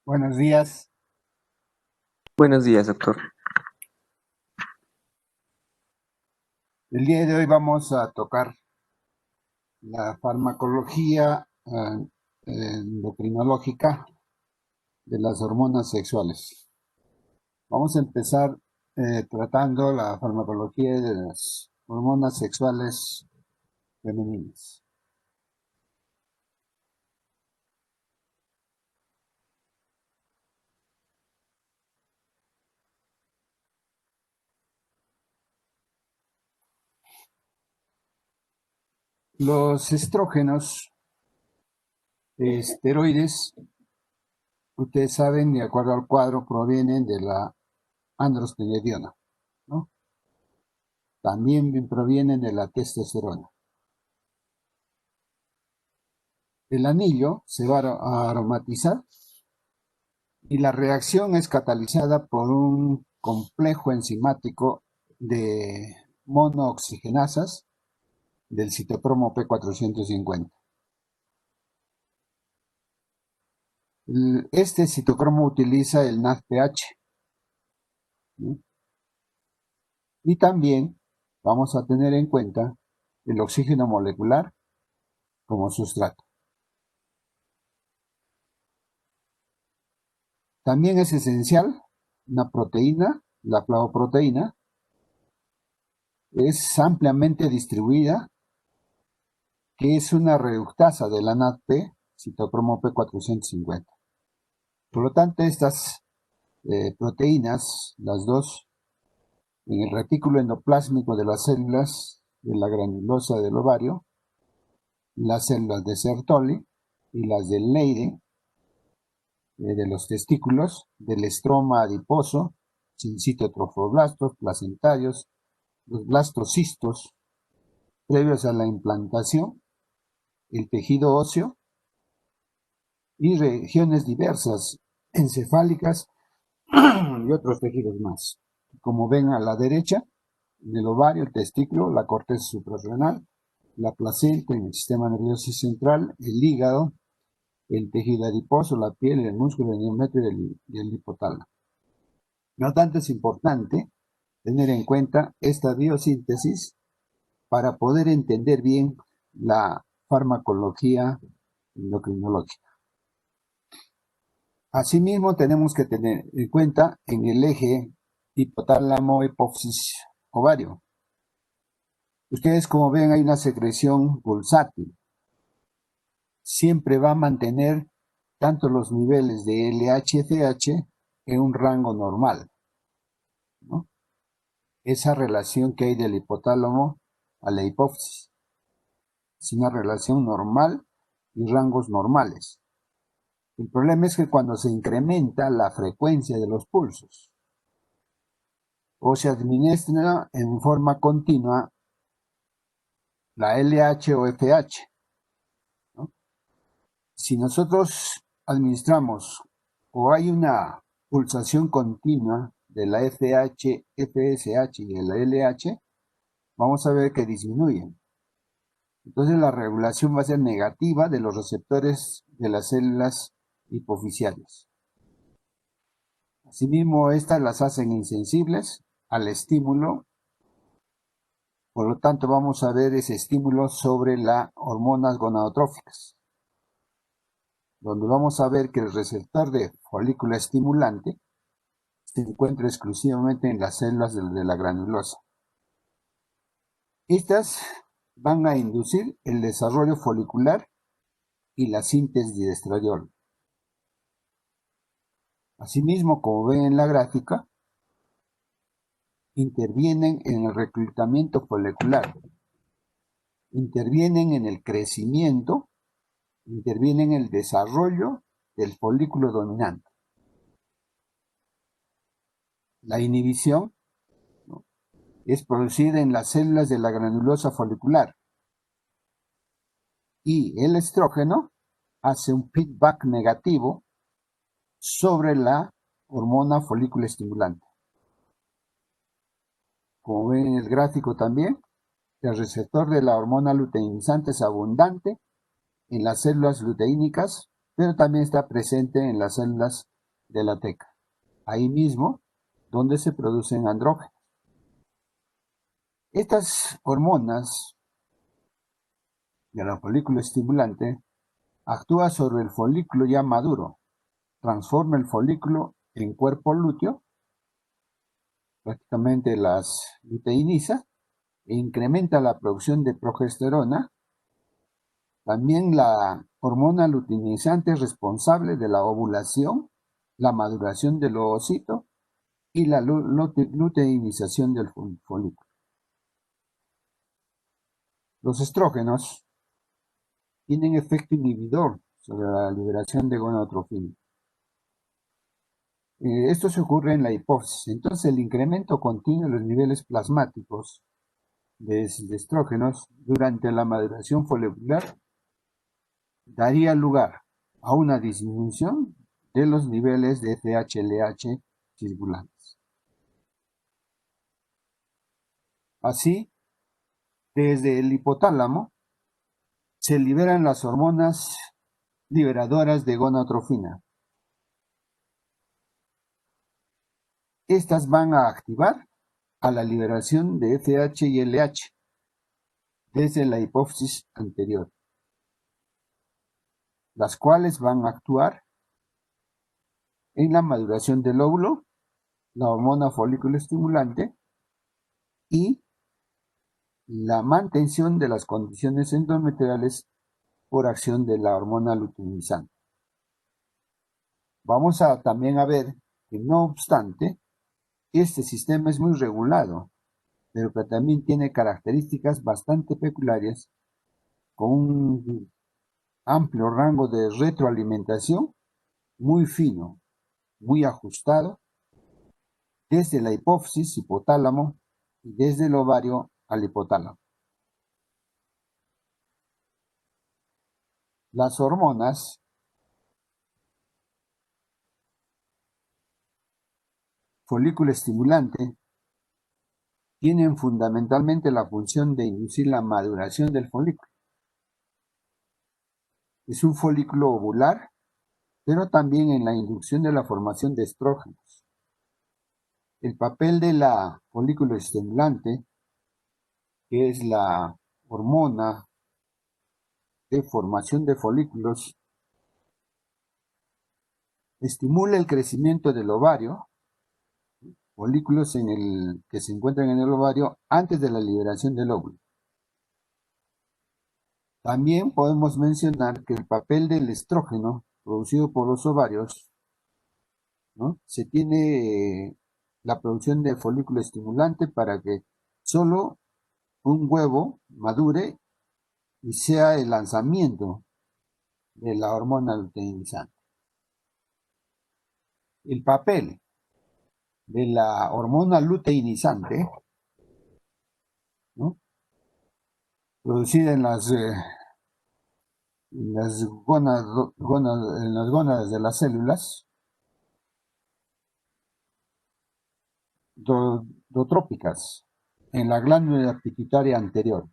Buenos días. Buenos días, doctor. El día de hoy vamos a tocar la farmacología endocrinológica de las hormonas sexuales. Vamos a empezar tratando la farmacología de las hormonas sexuales femeninas. Los estrógenos esteroides, ustedes saben, de acuerdo al cuadro, provienen de la androstenediona, ¿no? También provienen de la testosterona. El anillo se va a aromatizar y la reacción es catalizada por un complejo enzimático de monooxigenasas del citocromo P450. Este citocromo utiliza el NADPH, ¿sí? Y también vamos a tener en cuenta el oxígeno molecular como sustrato. También es esencial una proteína, la flavoproteína, es ampliamente distribuida, que es una reductasa de la NADP, citocromo P450. Por lo tanto, estas proteínas, las dos, en el retículo endoplásmico de las células de la granulosa del ovario, las células de Sertoli y las de Leydig, de los testículos, del estroma adiposo, sin citotrofoblastos, placentarios, los blastocistos, previos a la implantación, el tejido óseo y regiones diversas, encefálicas y otros tejidos más. Como ven a la derecha, en el ovario, el testículo, la corteza suprarrenal, la placenta en el sistema nervioso central, el hígado, el tejido adiposo, la piel, el músculo, el endometrio y el hipotálamo. No tanto es importante tener en cuenta esta biosíntesis para poder entender bien la farmacología endocrinológica. Asimismo, tenemos que tener en cuenta en el eje hipotálamo, hipófisis, ovario. Ustedes, como ven, hay una secreción pulsátil. Siempre va a mantener tanto los niveles de LH-FH en un rango normal, ¿no? Esa relación que hay del hipotálamo a la hipófisis es una relación normal y rangos normales. El problema es que cuando se incrementa la frecuencia de los pulsos o se administra en forma continua la LH o FH, ¿no? Si nosotros administramos o hay una pulsación continua de la FH, FSH y de la LH, vamos a ver que disminuyen. Entonces la regulación va a ser negativa de los receptores de las células hipofisiales. Asimismo, estas las hacen insensibles al estímulo. Por lo tanto, vamos a ver ese estímulo sobre las hormonas gonadotróficas, donde vamos a ver que el receptor de folículo estimulante se encuentra exclusivamente en las células de la granulosa. Estas van a inducir el desarrollo folicular y la síntesis de estradiol. Asimismo, como ven en la gráfica, intervienen en el reclutamiento folicular, intervienen en el crecimiento, intervienen en el desarrollo del folículo dominante. La inhibición, ¿no?, es producida en las células de la granulosa folicular y el estrógeno hace un feedback negativo sobre la hormona folículo estimulante. Como ven en el gráfico también, el receptor de la hormona luteinizante es abundante en las células luteínicas, pero también está presente en las células de la teca, ahí mismo donde se producen andrógenos. Estas hormonas de la folículo estimulante actúan sobre el folículo ya maduro, transforma el folículo en cuerpo lúteo, prácticamente las luteiniza, e incrementa la producción de progesterona. También la hormona luteinizante es responsable de la ovulación, la maduración del ovocito y la luteinización del folículo. Los estrógenos tienen efecto inhibidor sobre la liberación de gonadotrofina. Esto se ocurre en la hipófisis. Entonces, el incremento continuo de los niveles plasmáticos de estrógenos durante la maduración folicular daría lugar a una disminución de los niveles de FHLH circulantes. Así, desde el hipotálamo se liberan las hormonas liberadoras de gonadotrofina. Estas van a activar a la liberación de FH y LH desde la hipófisis anterior, las cuales van a actuar en la maduración del óvulo, la hormona folículo estimulante y la mantención de las condiciones endometriales por acción de la hormona luteinizante. Vamos a también a ver que no obstante, este sistema es muy regulado, pero que también tiene características bastante peculiares, con un amplio rango de retroalimentación muy fino, muy ajustado, desde la hipófisis, hipotálamo, y desde el ovario al hipotálamo. Las hormonas folículo estimulante tienen fundamentalmente la función de inducir la maduración del folículo. Es un folículo ovular, pero también en la inducción de la formación de estrógenos. El papel de la folículo estimulante, que es la hormona de formación de folículos, estimula el crecimiento del ovario, folículos que se encuentran en el ovario antes de la liberación del óvulo. También podemos mencionar que el papel del estrógeno producido por los ovarios, ¿no? Se tiene la producción de folículo estimulante para que solo un huevo madure y sea el lanzamiento de la hormona luteinizante. El papel de la hormona luteinizante, ¿no? Producida en las gónadas de las células dotrópicas en la glándula pituitaria anterior.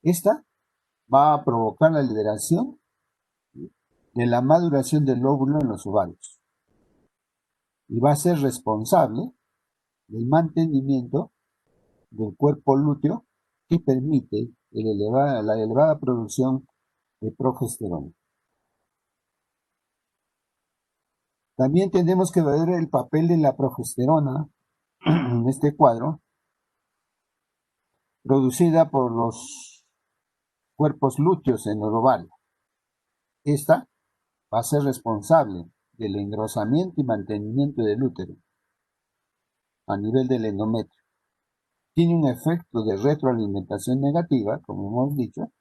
Esta va a provocar la liberación de la maduración del óvulo en los ovarios y va a ser responsable del mantenimiento del cuerpo lúteo que permite la elevada producción de progesterona. También tenemos que ver el papel de la progesterona en este cuadro, producida por los cuerpos lúteos en el ovario. Esta va a ser responsable del engrosamiento y mantenimiento del útero a nivel del endometrio. Tiene un efecto de retroalimentación negativa, como hemos dicho,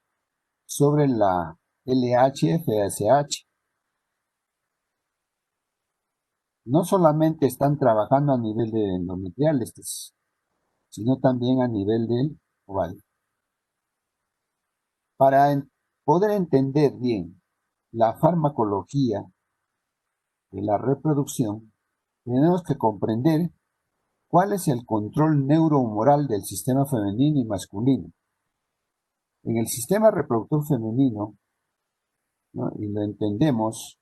sobre la LH-FSH. No solamente están trabajando a nivel de endometrial, sino también a nivel del ovario. Para poder entender bien la farmacología de la reproducción, tenemos que comprender cuál es el control neurohumoral del sistema femenino y masculino. En el sistema reproductor femenino, ¿no? Y lo entendemos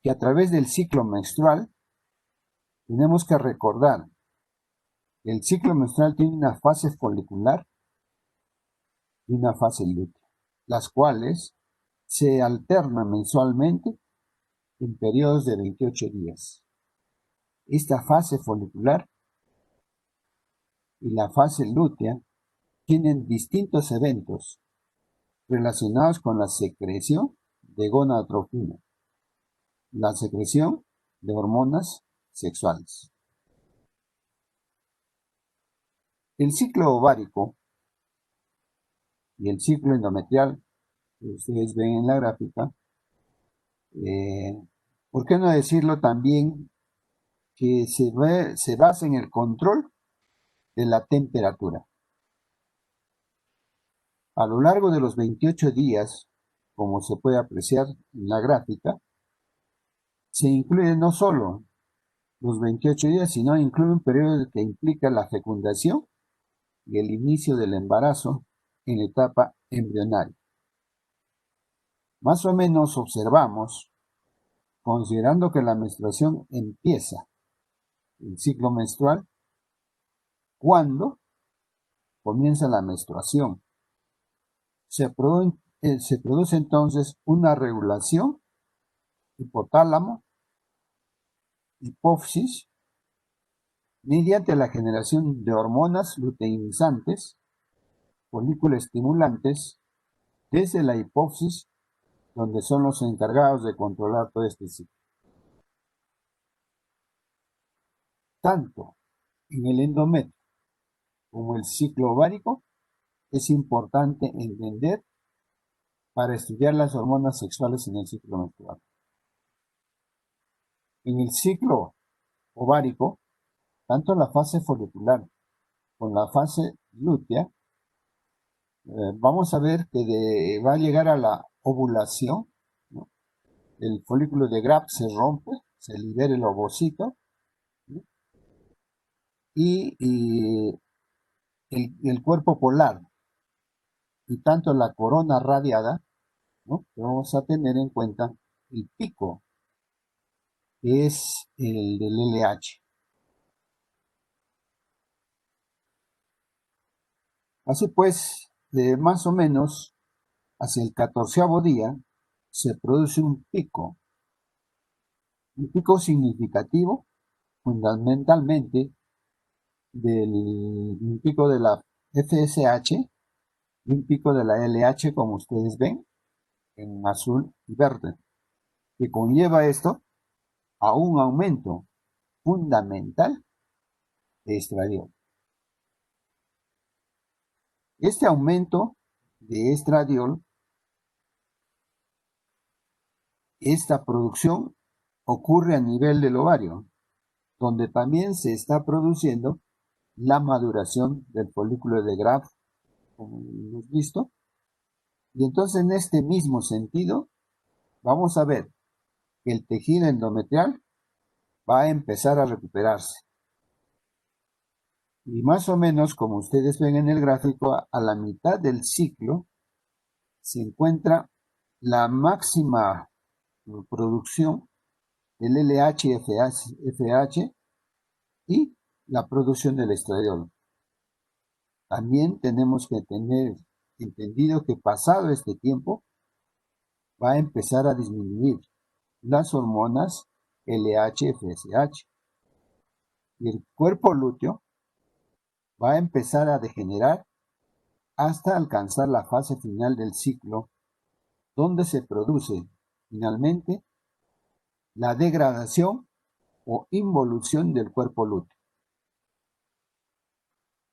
que a través del ciclo menstrual tenemos que recordar que el ciclo menstrual tiene una fase folicular y una fase lútea, las cuales se alternan mensualmente en periodos de 28 días. Esta fase folicular y la fase lútea tienen distintos eventos relacionados con la secreción de gonadotropina, la secreción de hormonas sexuales. El ciclo ovárico y el ciclo endometrial, que ustedes ven en la gráfica, ¿por qué no decirlo también que se basa en el control de la temperatura? A lo largo de los 28 días, como se puede apreciar en la gráfica, se incluye no solo los 28 días, sino incluye un periodo que implica la fecundación y el inicio del embarazo en la etapa embrionaria. Más o menos observamos, considerando que la menstruación empieza, el ciclo menstrual, cuando comienza la menstruación. Se produce entonces una regulación hipotálamo, hipófisis, mediante la generación de hormonas luteinizantes, folículos estimulantes, desde la hipófisis, donde son los encargados de controlar todo este ciclo. Tanto en el endometrio como el ciclo ovárico es importante entender para estudiar las hormonas sexuales en el ciclo menstrual. En el ciclo ovárico, tanto la fase folicular como la fase lútea, vamos a ver que va a llegar a la ovulación, ¿no? El folículo de Graf se rompe, se libera el ovocito, ¿no? y el cuerpo polar y tanto la corona radiada, ¿no? Que vamos a tener en cuenta el pico, que es el del LH. Así pues, más o menos hacia el 14º día se produce un pico significativo, fundamentalmente un pico de la FSH y un pico de la LH, como ustedes ven, en azul y verde, que conlleva esto a un aumento fundamental de estradiol. Este aumento de estradiol, esta producción ocurre a nivel del ovario, donde también se está produciendo la maduración del folículo de Graf, como hemos visto. Y entonces en este mismo sentido, vamos a ver que el tejido endometrial va a empezar a recuperarse. Y más o menos, como ustedes ven en el gráfico, a la mitad del ciclo se encuentra la máxima producción del LH y FH y la producción del estradiol. También tenemos que tener entendido que pasado este tiempo va a empezar a disminuir las hormonas LH, FSH, y el cuerpo lúteo va a empezar a degenerar hasta alcanzar la fase final del ciclo, donde se produce finalmente la degradación o involución del cuerpo lúteo.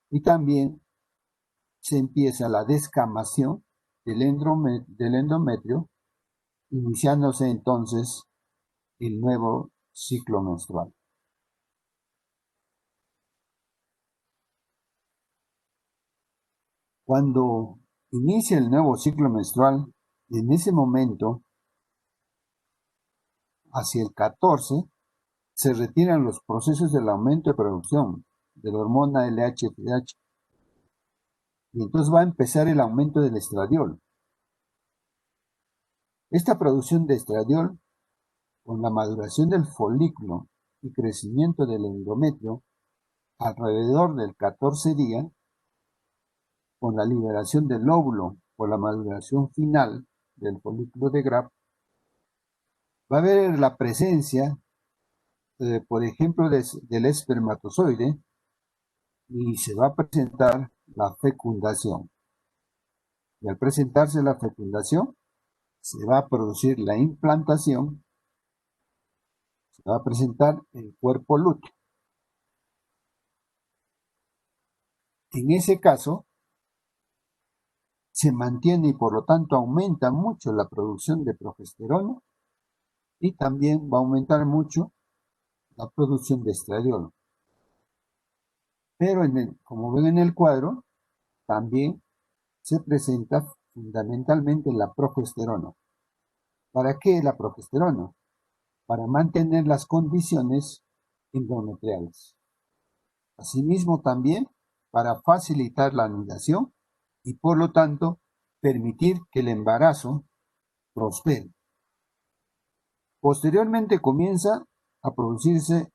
Y también se empieza la descamación del endometrio, iniciándose entonces el nuevo ciclo menstrual. Cuando inicia el nuevo ciclo menstrual, en ese momento, hacia el 14, se retiran los procesos del aumento de producción de la hormona LH-FSH, y entonces va a empezar el aumento del estradiol. Esta producción de estradiol con la maduración del folículo y crecimiento del endometrio alrededor del 14 día, con la liberación del óvulo por la maduración final del folículo de Graf, va a haber la presencia, por ejemplo, del espermatozoide y se va a presentar la fecundación. Y al presentarse la fecundación, se va a producir la implantación, se va a presentar el cuerpo lúteo. En ese caso, se mantiene y por lo tanto aumenta mucho la producción de progesterona y también va a aumentar mucho la producción de estradiol. Pero como ven en el cuadro, también se presenta fundamentalmente la progesterona. ¿Para qué la progesterona? Para mantener las condiciones endometriales. Asimismo también para facilitar la anidación y por lo tanto permitir que el embarazo prospere. Posteriormente comienza a producirse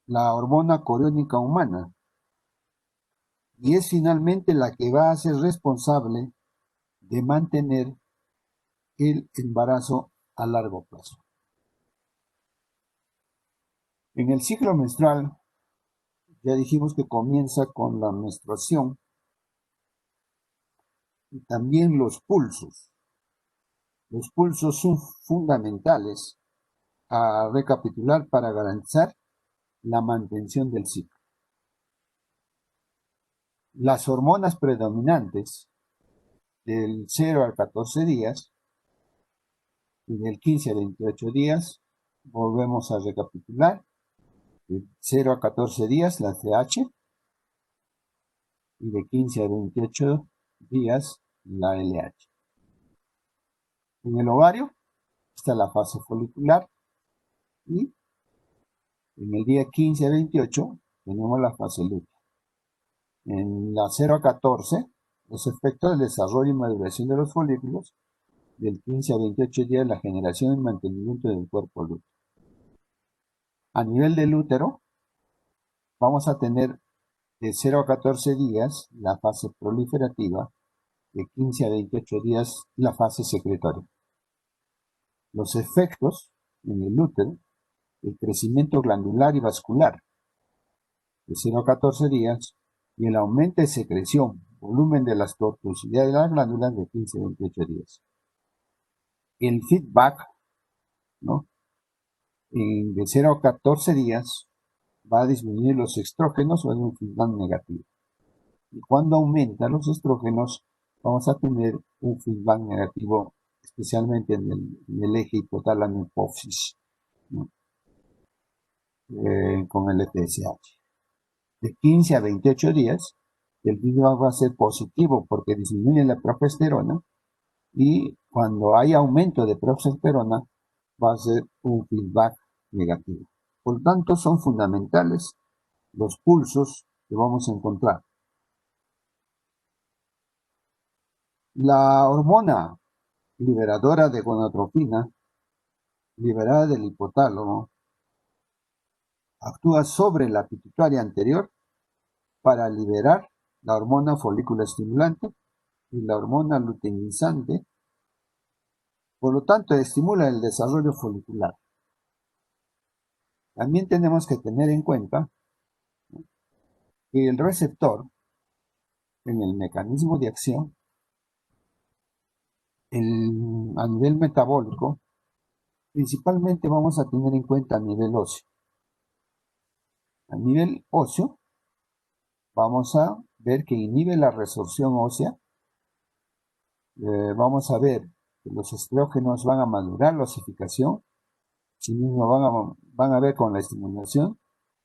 la hormona coriónica humana y es finalmente la que va a ser responsable de mantener el embarazo a largo plazo. En el ciclo menstrual, ya dijimos que comienza con la menstruación y también los pulsos. Los pulsos son fundamentales a recapitular para garantizar la mantención del ciclo. Las hormonas predominantes del 0 al 14 días y del 15 a 28 días, volvemos a recapitular, de 0 a 14 días la CH y de 15 a 28 días la LH. En el ovario está la fase folicular y en el día 15 a 28 tenemos la fase lútea. En la 0 a 14, los efectos del desarrollo y maduración de los folículos, del 15 a 28 días la generación y mantenimiento del cuerpo lúteo. A nivel del útero, vamos a tener de 0 a 14 días la fase proliferativa, de 15 a 28 días la fase secretoria. Los efectos en el útero, el crecimiento glandular y vascular, de 0 a 14 días, y el aumento de secreción, volumen de las tortuosidades de las glándulas de 15 a 28 días. El feedback, ¿no? De 0 a 14 días va a disminuir los estrógenos o es un feedback negativo. Y cuando aumentan los estrógenos, vamos a tener un feedback negativo, especialmente en el eje hipotálamo hipófisis, ¿no? Con el FSH. De 15 a 28 días, el feedback va a ser positivo porque disminuye la progesterona y cuando hay aumento de progesterona va a ser un feedback negativo. Por lo tanto, son fundamentales los pulsos que vamos a encontrar. La hormona liberadora de gonadotropina, liberada del hipotálamo, actúa sobre la pituitaria anterior para liberar la hormona folículo estimulante y la hormona luteinizante. Por lo tanto, estimula el desarrollo folicular. También tenemos que tener en cuenta que el receptor, en el mecanismo de acción, a nivel metabólico, principalmente vamos a tener en cuenta a nivel óseo. A nivel óseo, vamos a ver que inhibe la resorción ósea. Vamos a ver que los estrógenos van a madurar la osificación. Asimismo van a ver con la estimulación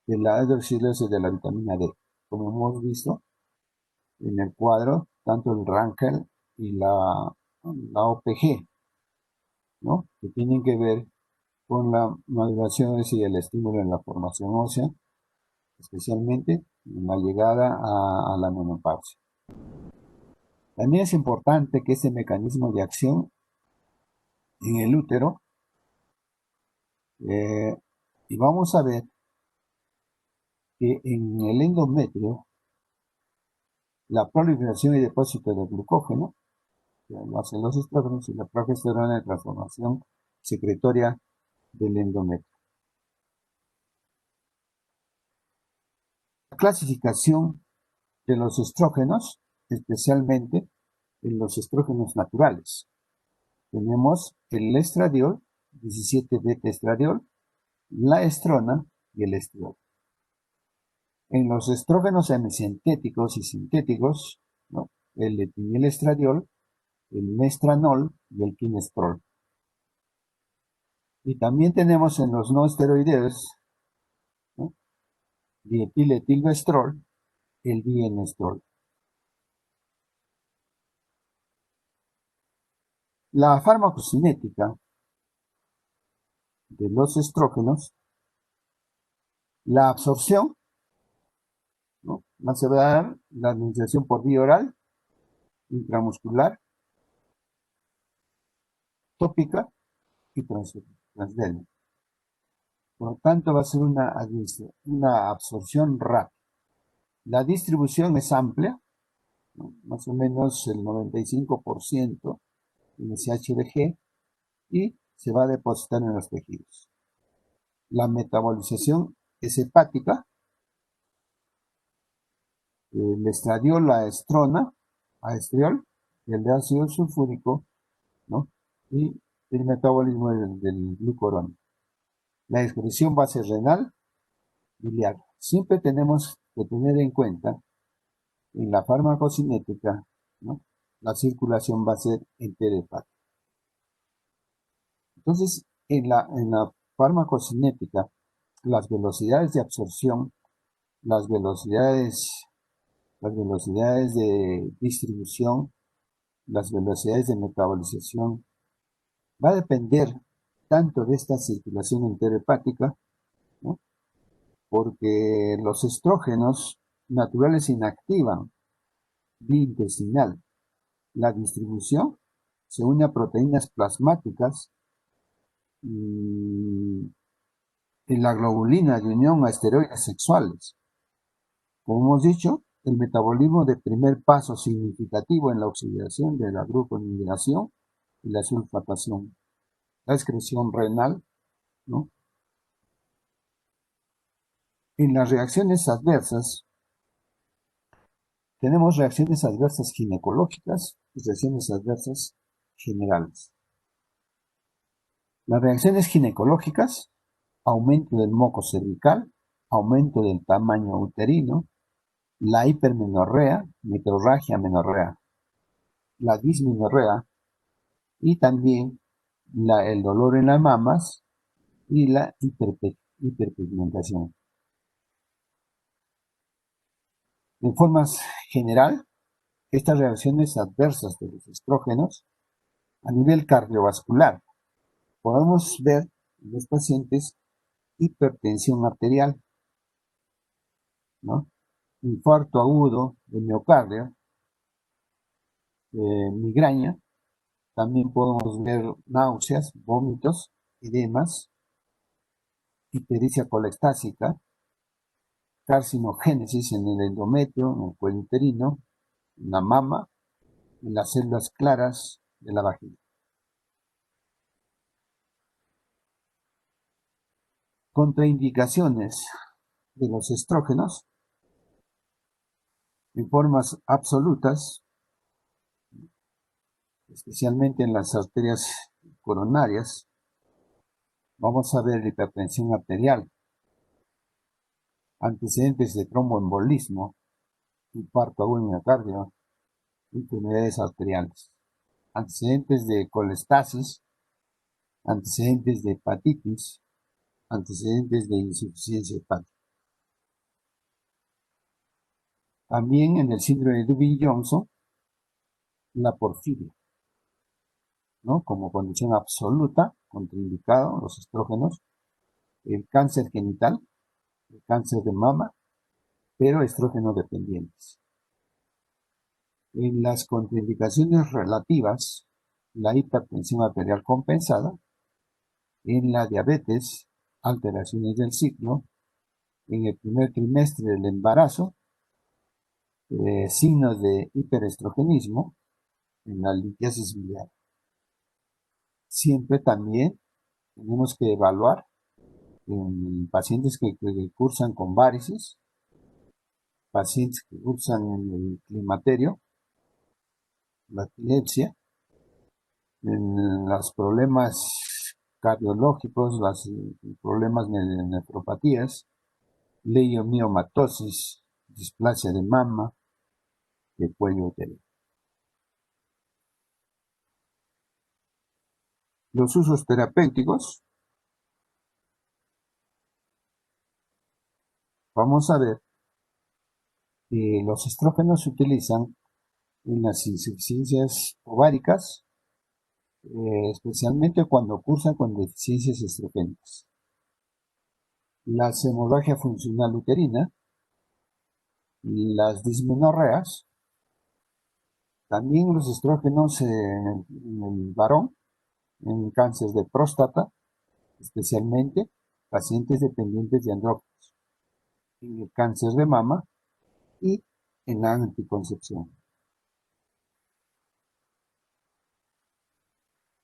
de la hidroxilasa de la vitamina D. Como hemos visto en el cuadro, tanto el Rankel y la OPG, ¿no? Que tienen que ver con la maduración y el estímulo en la formación ósea, especialmente en la llegada a la menopausia. También es importante que este mecanismo de acción en el útero Y vamos a ver que en el endometrio, la proliferación y depósito de glucógeno, que lo hacen los estrógenos, y la progesterona de transformación secretoria del endometrio. La clasificación de los estrógenos, especialmente en los estrógenos naturales. Tenemos el estradiol, 17-beta-estradiol, la estrona y el estriol. En los estrógenos semisintéticos y sintéticos, ¿no?, el etinilestradiol, el mestranol y el quinestrol. Y también tenemos en los no esteroideos, ¿no?, dietiletilvestrol, el dienestrol. La farmacocinética de los estrógenos, la absorción, ¿no?, se va a dar la administración por vía oral, intramuscular, tópica y transdermal. Por lo tanto, va a ser una absorción rápida. La distribución es amplia, ¿no?, más o menos el 95% en SHBG, y se va a depositar en los tejidos. La metabolización es hepática. El estradiol, la estrona, estriol, el de ácido sulfúrico, ¿no?, y el metabolismo del glucorón. La excreción va a ser renal, biliar. Siempre tenemos que tener en cuenta en la farmacocinética, ¿no?, la circulación va a ser enterohepática. Entonces, en la farmacocinética, las velocidades de absorción, las velocidades de distribución, las velocidades de metabolización, va a depender tanto de esta circulación enterohepática, ¿no?, porque los estrógenos naturales inactivan vía intestinal la distribución, se une a proteínas plasmáticas y en la globulina de unión a esteroides sexuales. Como hemos dicho, el metabolismo de primer paso significativo en la oxidación de la gluconidación y la sulfatación. La excreción renal, ¿no? En las reacciones adversas, tenemos reacciones adversas ginecológicas y reacciones adversas generales. Las reacciones ginecológicas: aumento del moco cervical, aumento del tamaño uterino, la hipermenorrea, metrorragia, menorrea, la dismenorrea, y también el dolor en las mamas y la hiperpigmentación. En forma general, estas reacciones adversas de los estrógenos a nivel cardiovascular, podemos ver en los pacientes hipertensión arterial, ¿no?, infarto agudo de miocardio, migraña. También podemos ver náuseas, vómitos, edemas, ictericia colestásica, carcinogénesis en el endometrio, en el cuello uterino, en la mama, en las células claras de la vagina. Contraindicaciones de los estrógenos en formas absolutas, especialmente en las arterias coronarias. Vamos a ver hipertensión arterial, antecedentes de tromboembolismo, infarto agudo de miocardio, enfermedades arteriales, antecedentes de colestasis, antecedentes de hepatitis, antecedentes de insuficiencia hepática. También en el síndrome de Dubin-Johnson, la porfiria, ¿no?, como condición absoluta, contraindicado los estrógenos, el cáncer genital, el cáncer de mama, pero estrógeno dependientes. En las contraindicaciones relativas, la hipertensión arterial compensada, en la diabetes, alteraciones del ciclo, en el primer trimestre del embarazo, signos de hiperestrogenismo en la litiasis biliar. Siempre también tenemos que evaluar en pacientes que cursan con varices, pacientes que cursan en el climaterio, la epilepsia, en los problemas cardiológicos, los problemas de nefropatías, leiomiomatosis, displasia de mama, de cuello uterino. Los usos terapéuticos, vamos a ver que los estrógenos se utilizan en las insuficiencias ováricas, especialmente cuando cursan con deficiencias estrogénicas. La hemorragia funcional uterina, las dismenorreas, también los estrógenos en el varón, en cáncer de próstata, especialmente pacientes dependientes de andrógenos, en el cáncer de mama y en la anticoncepción.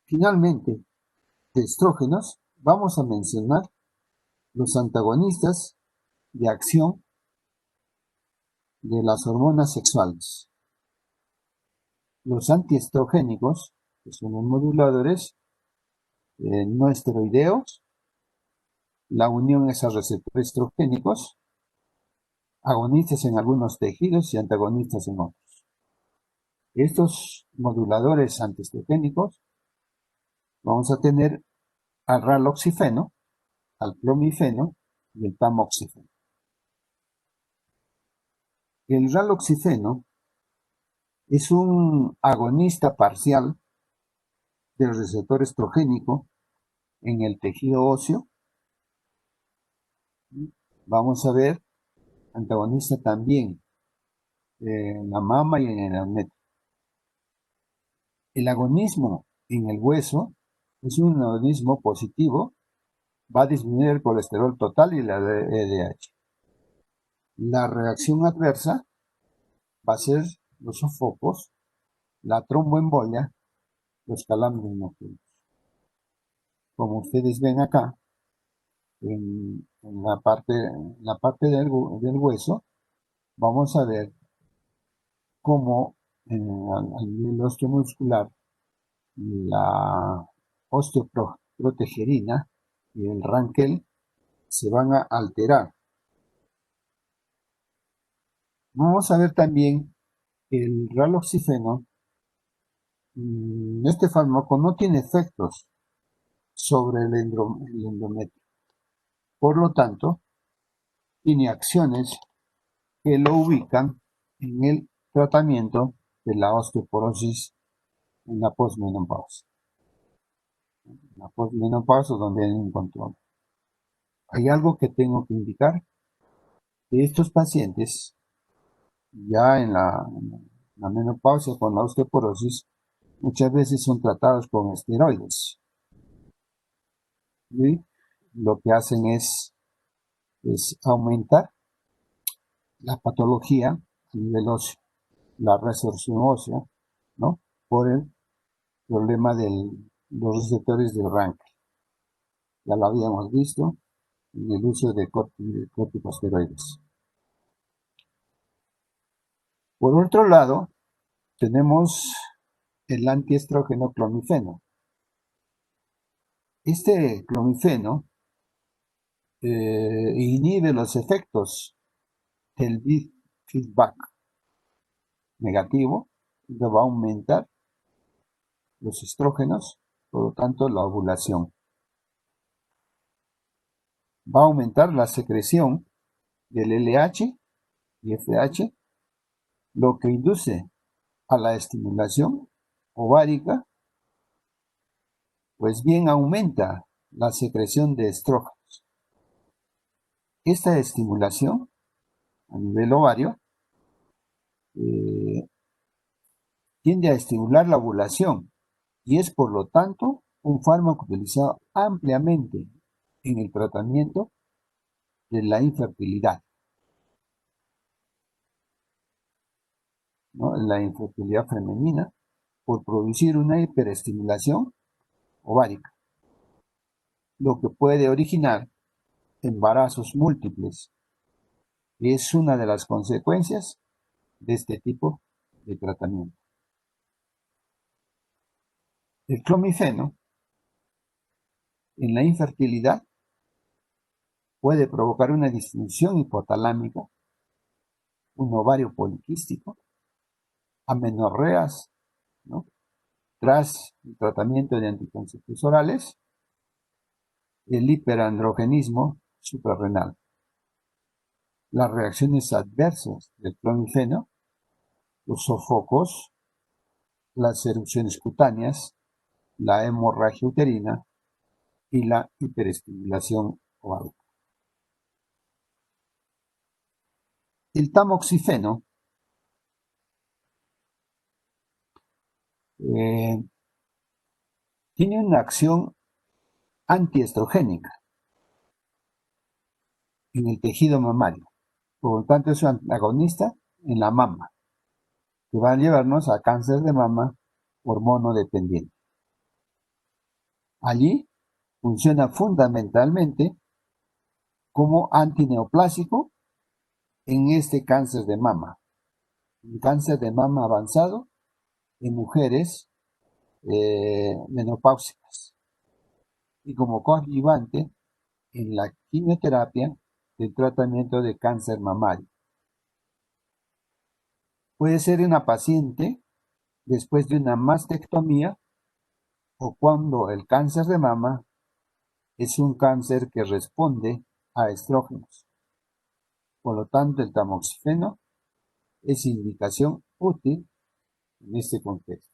Finalmente, de estrógenos, vamos a mencionar los antagonistas de acción de las hormonas sexuales. Los antiestrogénicos, que son los moduladores no esteroideos, la unión es a receptores estrogénicos, agonistas en algunos tejidos y antagonistas en otros. Estos moduladores antiestrogénicos vamos a tener al raloxifeno, al clomifeno y el tamoxifeno. El raloxifeno es un agonista parcial del receptor estrogénico en el tejido óseo. Vamos a ver antagonista también en la mama y en el endometrio. El agonismo en el hueso es un agonismo positivo, va a disminuir el colesterol total y la LDH. La reacción adversa va a ser los sofocos, la tromboembolia, los calambres nocturnos. Como ustedes ven acá, en la parte del hueso, vamos a ver cómo a nivel osteomuscular la osteoprotegerina y el ranquel se van a alterar. Vamos a ver también que el raloxifeno, este fármaco no tiene efectos sobre el endometrio. Por lo tanto, tiene acciones que lo ubican en el tratamiento de la osteoporosis en la posmenopausia. La posmenopausia donde hay un control. Hay algo que tengo que indicar, que estos pacientes ya en la menopausia con la osteoporosis muchas veces son tratados con esteroides. Y lo que hacen es aumentar la patología a nivel óseo, la resorción ósea, ¿no? Por el problema de los receptores del ranking. Ya lo habíamos visto en el uso de corticosteroides. Por otro lado, tenemos el antiestrógeno clomifeno. Este clomifeno inhibe los efectos del feedback negativo, que va a aumentar los estrógenos, por lo tanto la ovulación. Va a aumentar la secreción del LH y FH, lo que induce a la estimulación ovárica, pues bien aumenta la secreción de estrógenos. Esta estimulación a nivel ovario tiende a estimular la ovulación y es por lo tanto un fármaco utilizado ampliamente en el tratamiento de la infertilidad, ¿no? La infertilidad femenina, por producir una hiperestimulación ovárica, lo que puede originar embarazos múltiples, que es una de las consecuencias de este tipo de tratamiento. El clomifeno en la infertilidad puede provocar una disfunción hipotalámica, un ovario poliquístico, amenorreas, ¿no? Tras el tratamiento de anticonceptivos orales, el hiperandrogenismo suprarrenal. Las reacciones adversas del clomifeno, los sofocos, las erupciones cutáneas, la hemorragia uterina y la hiperestimulación ovárica. El tamoxifeno tiene una acción antiestrogénica en el tejido mamario. Por lo tanto, es un antagonista en la mama, que va a llevarnos a cáncer de mama hormonodependiente. Allí funciona fundamentalmente como antineoplásico en este cáncer de mama, un cáncer de mama avanzado en mujeres menopáusicas, y como coadyuvante en la quimioterapia del tratamiento de cáncer mamario. Puede ser una paciente después de una mastectomía o cuando el cáncer de mama es un cáncer que responde a estrógenos. Por lo tanto, el tamoxifeno es indicación útil en este contexto.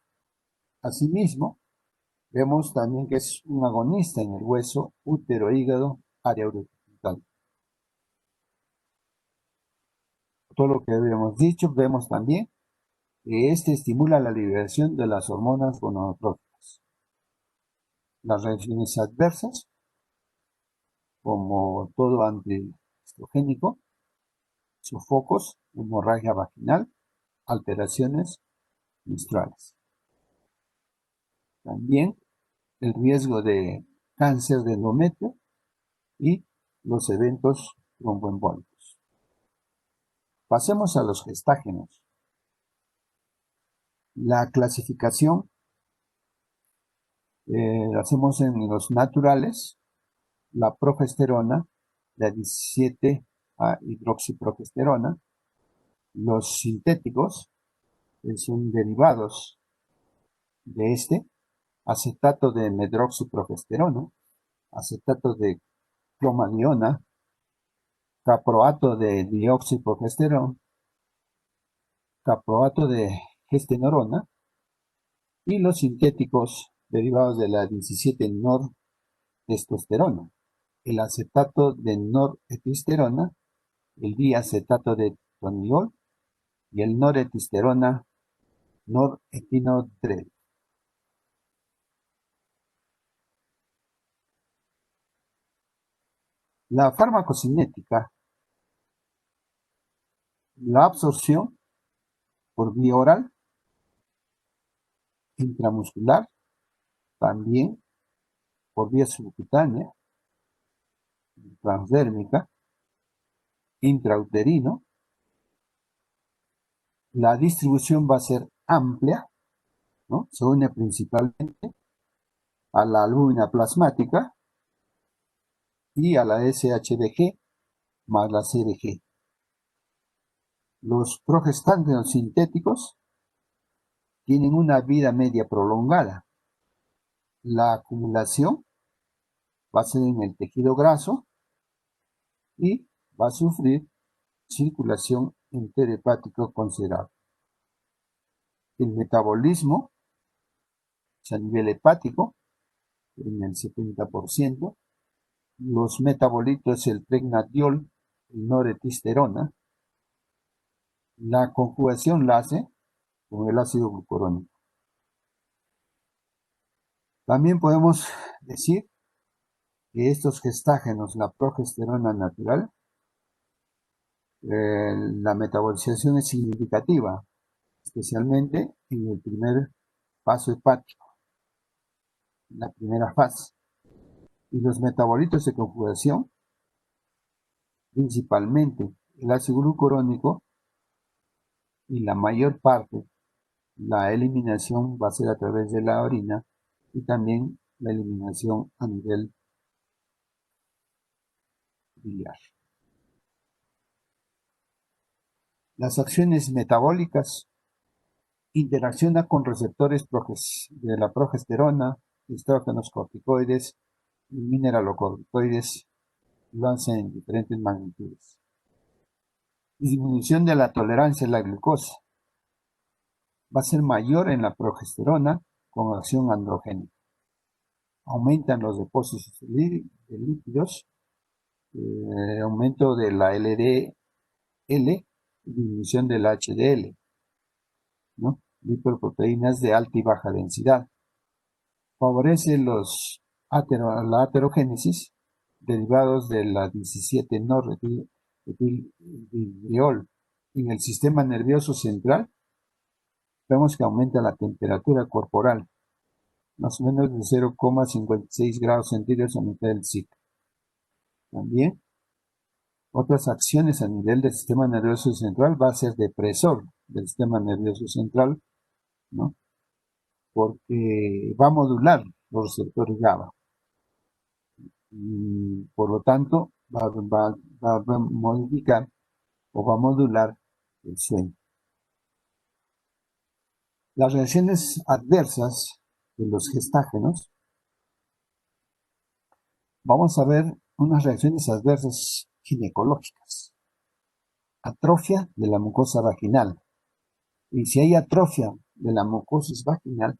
Asimismo, vemos también que es un agonista en el hueso útero-hígado área urogental. Todo lo que habíamos dicho, vemos también que este estimula la liberación de las hormonas gonadotróficas. Las reacciones adversas, como todo antiestrogénico, sofocos, hemorragia vaginal, alteraciones menstruales. También el riesgo de cáncer de endometrio y los eventos tromboembólicos. Pasemos a los gestágenos. La clasificación la hacemos en los naturales, la progesterona, la 17 hidroxiprogesterona, los sintéticos, que son derivados de este, acetato de medroxiprogesterona, acetato de clomaniona, caproato de dioxiprogesterona, caproato de gestenorona y los sintéticos derivados de la 17-nortestosterona, el acetato de norepisterona, el diacetato de toniol y el noretisterona norepinodrel. La farmacocinética, la absorción por vía oral, intramuscular, también por vía subcutánea, transdérmica, intrauterino. La distribución va a ser amplia, ¿no? Se une principalmente a la albúmina plasmática y a la SHBG más la CBG. Los progestágenos sintéticos tienen una vida media prolongada. La acumulación va a ser en el tejido graso y va a sufrir circulación interhepático considerable. El metabolismo a nivel hepático en el 70%, los metabolitos, el pregnadiol, el noretisterona, la conjugación la hace con el ácido glucurónico. También podemos decir que estos gestágenos, la progesterona natural, la metabolización es significativa, especialmente en el primer paso hepático, en la primera fase. Y los metabolitos de conjugación, principalmente el ácido glucurónico, y la mayor parte, la eliminación va a ser a través de la orina y también la eliminación a nivel biliar. Las acciones metabólicas interaccionan con receptores de la progesterona, estrógenos, corticoides y mineralocorticoides, lo hacen en diferentes magnitudes. Disminución de la tolerancia a la glucosa va a ser mayor en la progesterona con acción androgénica. Aumentan los depósitos de lípidos, aumento de la LDL, disminución del HDL, ¿no? Lipoproteínas de alta y baja densidad. Favorece la aterogénesis derivados de la 17-norretilbriol. En el sistema nervioso central vemos que aumenta la temperatura corporal, más o menos de 0,56 grados centígrados a mitad del ciclo. También otras acciones a nivel del sistema nervioso central va a ser depresor del sistema nervioso central, ¿no? Porque va a modular los receptores GABA. Y por lo tanto, va a modificar o va a modular el sueño. Las reacciones adversas de los gestágenos, vamos a ver unas reacciones adversas ginecológicas. Atrofia de la mucosa vaginal. Y si hay atrofia de la mucosa vaginal,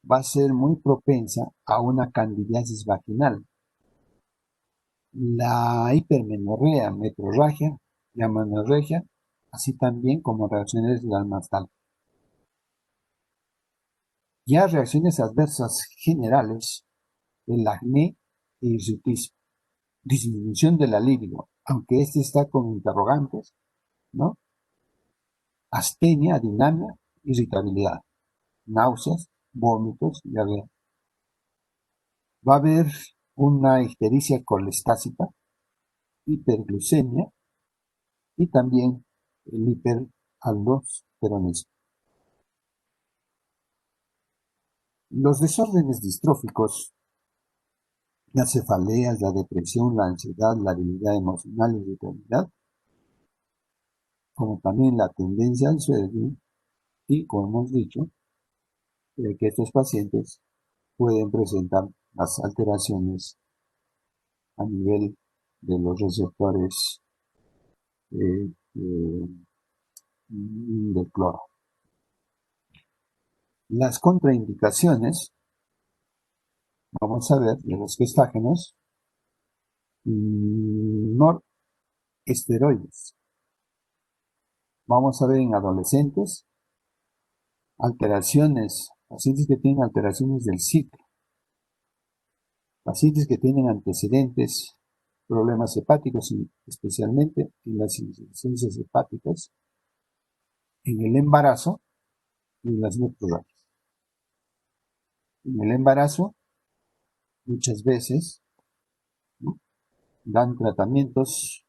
va a ser muy propensa a una candidiasis vaginal. La hipermenorrea, metrorragia y amenorrea, así también como reacciones del nasal. Ya reacciones adversas generales, el acné e hirsutismo, disminución de la libido, aunque este está con interrogantes, ¿no? Astenia, adinamia, irritabilidad, náuseas, vómitos, diarrea. Va a haber una ictericia colestática, hiperglucemia y también el hiperaldosteronismo. Los desórdenes distróficos, las cefaleas, la depresión, la ansiedad, la debilidad emocional y irritabilidad, como también la tendencia al sueño, y como hemos dicho, que estos pacientes pueden presentar las alteraciones a nivel de los receptores del cloro. Las contraindicaciones, vamos a ver, de los gestágenos, noresteroides. Vamos a ver en adolescentes, pacientes que tienen alteraciones del ciclo, pacientes que tienen antecedentes, problemas hepáticos, especialmente en las insuficiencias hepáticas, en el embarazo y en las metrorragias. En el embarazo, muchas veces, ¿no?, dan tratamientos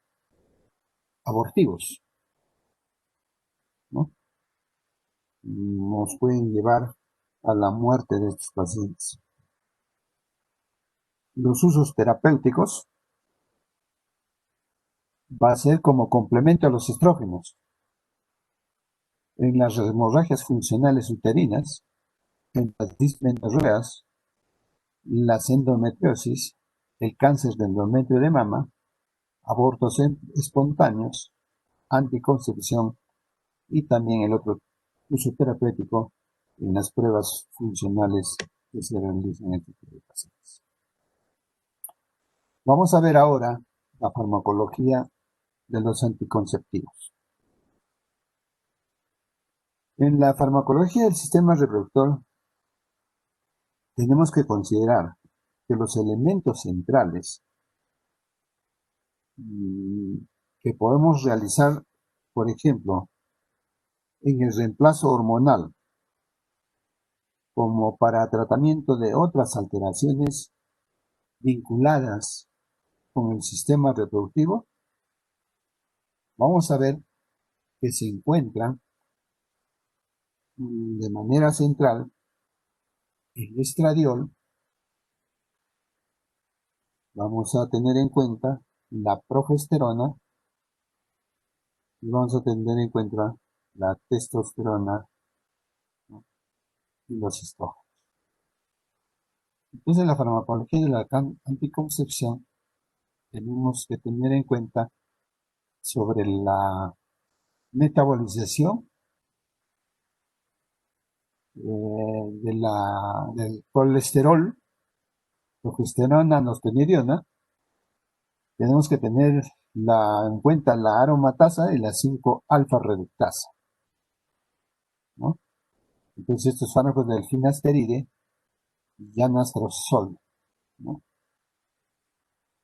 abortivos, ¿no? Nos pueden llevar a la muerte de estos pacientes. Los usos terapéuticos va a ser como complemento a los estrógenos. En las hemorragias funcionales uterinas, en las dismenorreas, las endometriosis, el cáncer de endometrio de mama, abortos espontáneos, anticoncepción y también el otro uso terapéutico en las pruebas funcionales que se realizan en este tipo de pacientes. Vamos a ver ahora la farmacología de los anticonceptivos. En la farmacología del sistema reproductor tenemos que considerar que los elementos centrales que podemos realizar, por ejemplo, en el reemplazo hormonal, como para tratamiento de otras alteraciones vinculadas con el sistema reproductivo, vamos a ver que se encuentran de manera central el estradiol. Vamos a tener en cuenta la progesterona y vamos a tener en cuenta la testosterona, ¿no? Y los estrógenos. Entonces, en la farmacología de la anticoncepción tenemos que tener en cuenta sobre la metabolización del colesterol, progesterona, androstenediona. Tenemos que tener en cuenta la aromatasa y la 5-alfa reductasa, ¿no? Entonces, estos fármacos del finasteride y anastrozol, ¿no?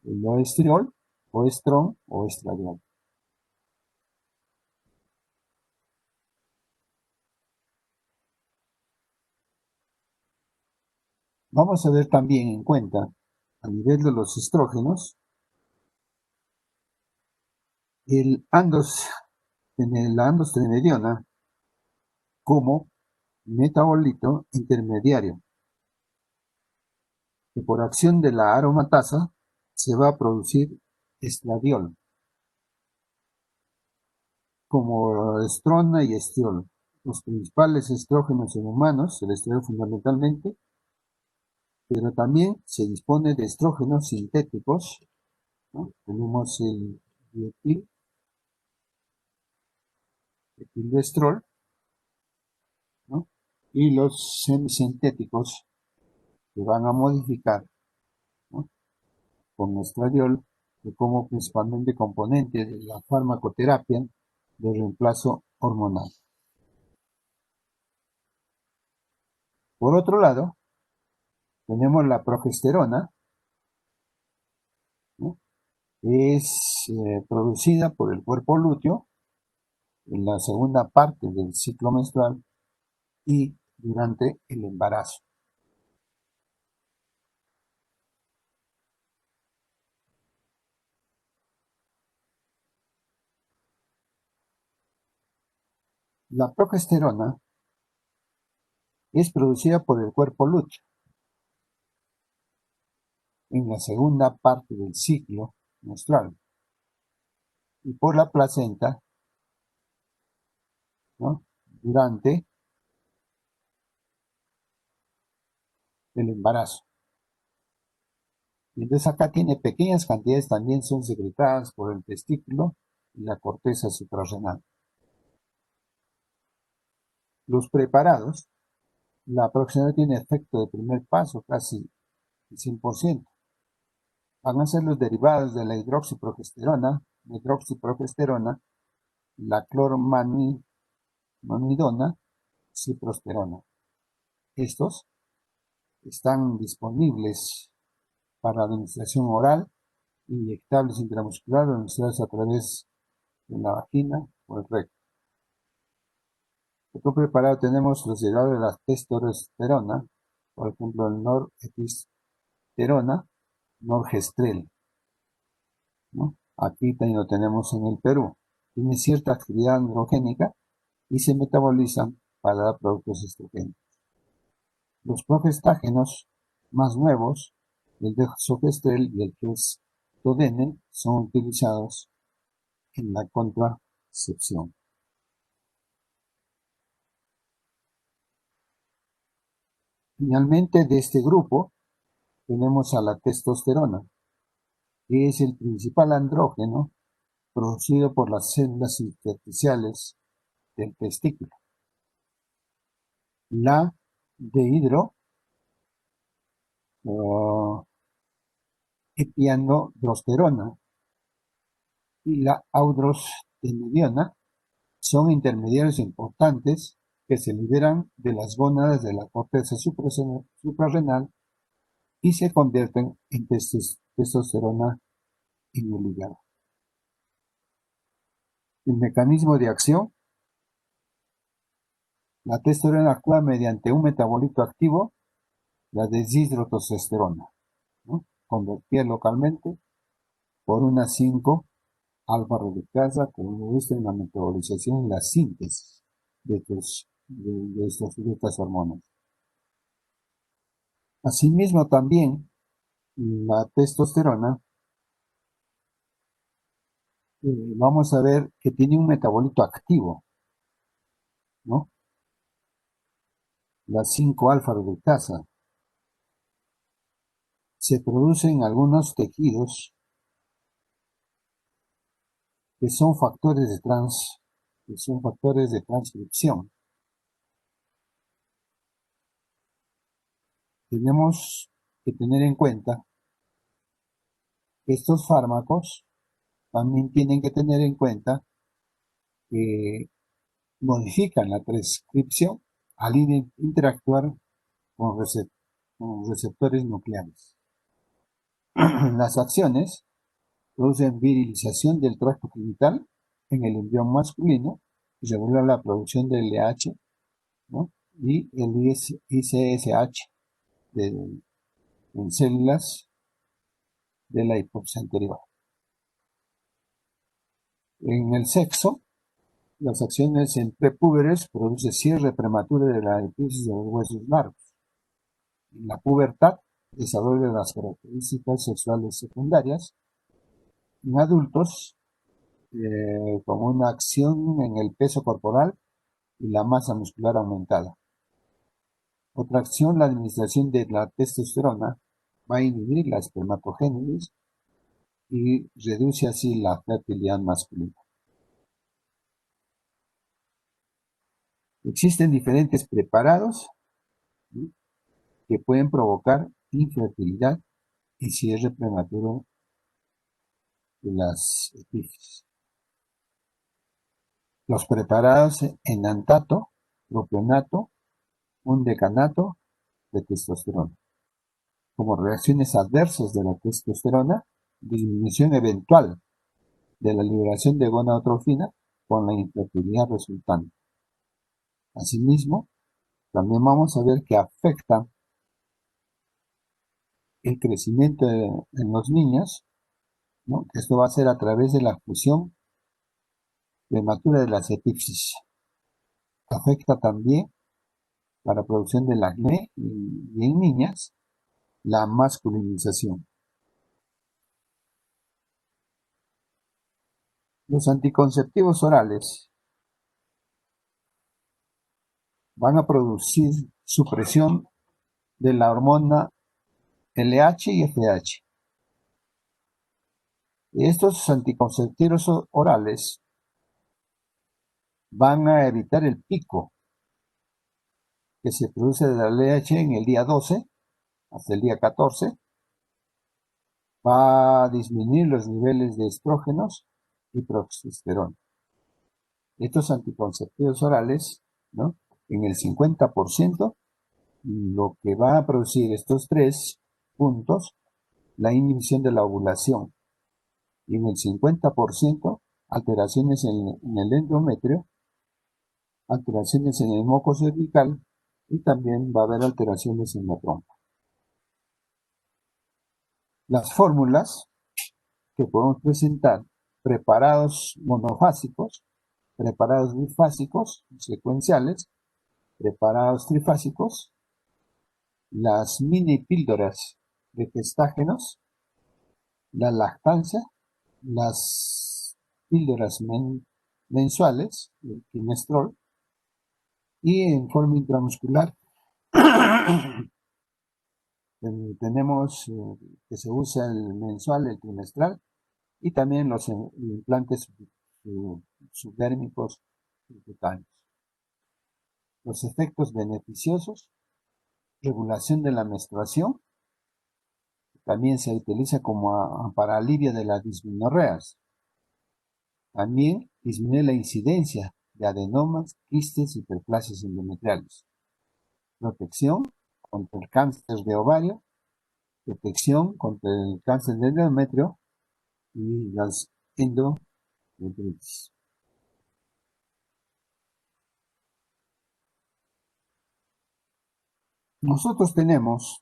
El oestriol, oestrón o estradiol. Vamos a ver también en cuenta, a nivel de los estrógenos, la androstenediona como metabolito intermediario, que por acción de la aromatasa se va a producir estradiol, como estrona y estriol. Los principales estrógenos en humanos, el estriol fundamentalmente, pero también se dispone de estrógenos sintéticos, ¿no? Tenemos el etilvestrol, ¿no? Y los semisintéticos que van a modificar, ¿no? Con estradiol como principalmente componente de la farmacoterapia de reemplazo hormonal. Por otro lado, tenemos la progesterona, ¿no? Es producida por el cuerpo lúteo en la segunda parte del ciclo menstrual y durante el embarazo. La progesterona es producida por el cuerpo lúteo en la segunda parte del ciclo menstrual y por la placenta, ¿no? Durante el embarazo. Y entonces acá tiene pequeñas cantidades, también son secretadas por el testículo y la corteza suprarrenal. Los preparados, la progesterona tiene efecto de primer paso, casi el 100%. Van a ser los derivados de la hidroxiprogesterona, la clormanidona, ciprosterona. Estos están disponibles para administración oral, inyectables intramuscular o administrados a través de la vagina o el recto. Otro preparado tenemos los derivados de la testosterona, por ejemplo el norepinephrina, norgestrel, ¿no? Aquí también lo tenemos en el Perú. Tiene cierta actividad androgénica y se metabolizan para dar productos estrogénicos. Los progestágenos más nuevos, el desogestrel y el gestodene, son utilizados en la contracepción. Finalmente, de este grupo tenemos a la testosterona, que es el principal andrógeno producido por las células intersticiales del testículo. La dehidroepiandrosterona y la androstenediona son intermediarios importantes que se liberan de las gónadas de la corteza suprarrenal y se convierten en testosterona en el hígado. El mecanismo de acción: la testosterona actúa mediante un metabolito activo, la deshidrotestosterona, ¿no? Convertida localmente por una 5-alfa reductasa, como viste en la metabolización y la síntesis de estas hormonas. Asimismo, también la testosterona, vamos a ver que tiene un metabolito activo, ¿no? La 5-alfa reductasa. Se produce en algunos tejidos que son factores de transcripción. Tenemos que tener en cuenta que estos fármacos también tienen que tener en cuenta que modifican la transcripción al interactuar con receptores nucleares. Las acciones producen virilización del tracto genital en el embrión masculino y regulan la producción del LH, ¿no? Y el ICSH en células de la hipófisis anterior. En el sexo, las acciones en prepúberes producen cierre prematuro de la epífisis de los huesos largos. En la pubertad, desarrollo las características sexuales secundarias. En adultos, con una acción en el peso corporal y la masa muscular aumentada. Otra acción, la administración de la testosterona, va a inhibir la espermatogénesis y reduce así la fertilidad masculina. Existen diferentes preparados, ¿sí?, que pueden provocar infertilidad y cierre prematuro de las epífisis. Los preparados enantato, propionato, un decanato de testosterona. Como reacciones adversas de la testosterona, disminución eventual de la liberación de gonadotrofina con la infertilidad resultante. Asimismo, también vamos a ver que afecta el crecimiento en los niños, ¿no? Esto va a ser a través de la fusión prematura de las epífisis. Afecta también la producción del acné y en niñas la masculinización. Los anticonceptivos orales van a producir supresión de la hormona LH y FH. Estos anticonceptivos orales van a evitar el pico que se produce de la LH en el día 12 hasta el día 14. Va a disminuir los niveles de estrógenos y progesterona. Estos anticonceptivos orales, ¿no?, en el 50%, lo que va a producir estos 3 puntos, la inhibición de la ovulación, y en el 50%, alteraciones en el endometrio, alteraciones en el moco cervical, y también va a haber alteraciones en la trompa. Las fórmulas que podemos presentar: preparados monofásicos, preparados bifásicos secuenciales, preparados trifásicos, las mini píldoras de gestágenos, la lactancia, las píldoras mensuales, el tinestrol, y en forma intramuscular tenemos que se usa el mensual, el trimestral, y también los implantes subdérmicos cutáneos. Los efectos beneficiosos: regulación de la menstruación, también se utiliza como para alivio de las dismenorreas. También disminuye la incidencia de adenomas, quistes y hiperplasias endometriales. Protección contra el cáncer de ovario protección contra el cáncer del endometrio y las endometritis. Nosotros tenemos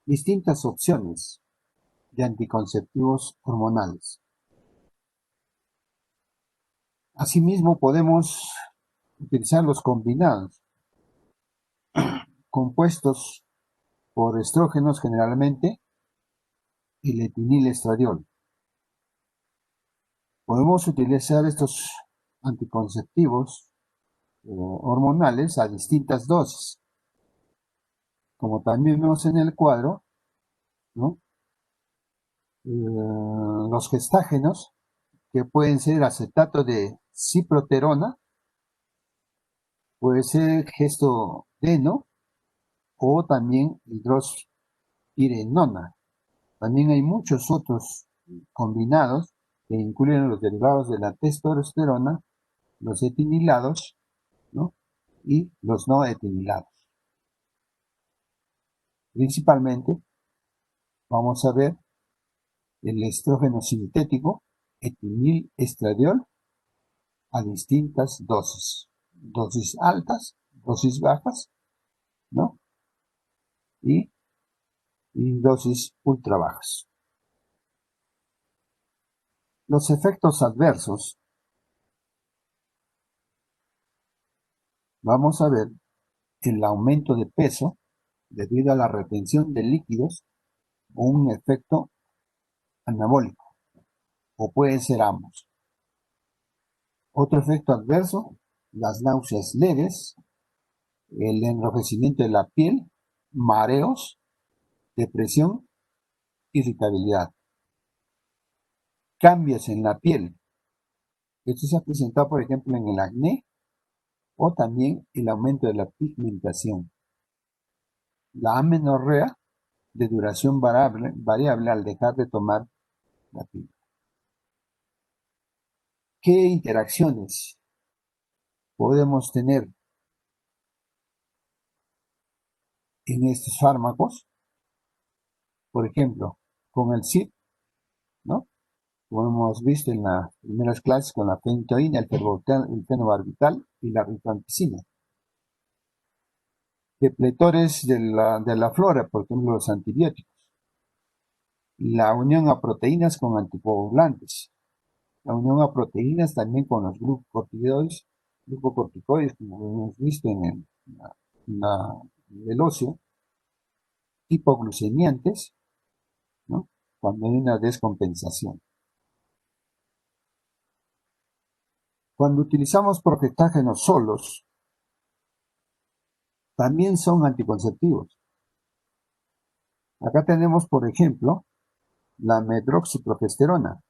distintas opciones de anticonceptivos hormonales. Asimismo, podemos utilizar los combinados, compuestos por estrógenos generalmente y letinilestradiol. Podemos utilizar estos anticonceptivos hormonales a distintas dosis. Como también vemos en el cuadro, ¿no? Los gestágenos, que pueden ser acetato de ciproterona, puede ser gestodeno o también hidrospirenona. También hay muchos otros combinados que incluyen los derivados de la testosterona, los etinilados, ¿no? Y los no etinilados. Principalmente vamos a ver el estrógeno sintético, etinilestradiol, a distintas dosis altas, dosis bajas, ¿no? Y dosis ultra bajas. Los efectos adversos, vamos a ver el aumento de peso debido a la retención de líquidos o un efecto anabólico, o pueden ser ambos. Otro efecto adverso, las náuseas leves, el enrojecimiento de la piel, mareos, depresión, irritabilidad. Cambios en la piel. Esto se ha presentado, por ejemplo, en el acné o también el aumento de la pigmentación. La amenorrea, de duración variable al dejar de tomar la píldora. ¿Qué interacciones podemos tener en estos fármacos? Por ejemplo, con el CIP, ¿no? Como hemos visto en las primeras clases, con la fenitoína, el fenobarbital y la rifampicina. Depletores de la flora, por ejemplo, los antibióticos. La unión a proteínas con anticoagulantes. La unión a proteínas también con los glucocorticoides, como hemos visto en el óseo, hipoglucemiantes, ¿no? Cuando hay una descompensación. Cuando utilizamos progestágenos solos, también son anticonceptivos. Acá tenemos, por ejemplo, la medroxiprogesterona,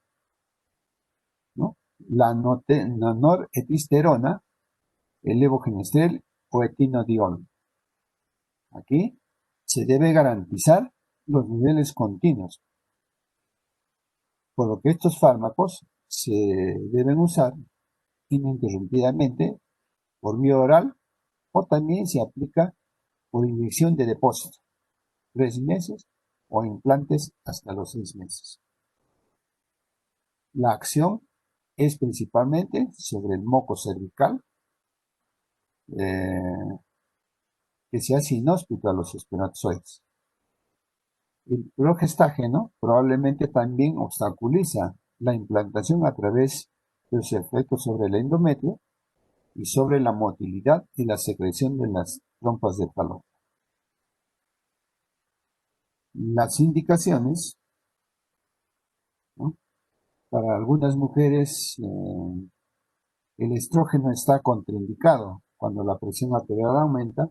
¿no? La norepisterona, el levogenestrel o etinodiol. Aquí se debe garantizar los niveles continuos, por lo que estos fármacos se deben usar ininterrumpidamente por vía oral o también se aplica por inyección de depósito, 3 meses o implantes hasta los 6 meses. La acción es principalmente sobre el moco cervical, que se hace inhóspito a los espermatozoides. El progestágeno probablemente también obstaculiza la implantación a través de los efectos sobre el endometrio y sobre la motilidad y la secreción de las trompas de Fallopian. Las indicaciones, ¿no? Para algunas mujeres el estrógeno está contraindicado cuando la presión arterial aumenta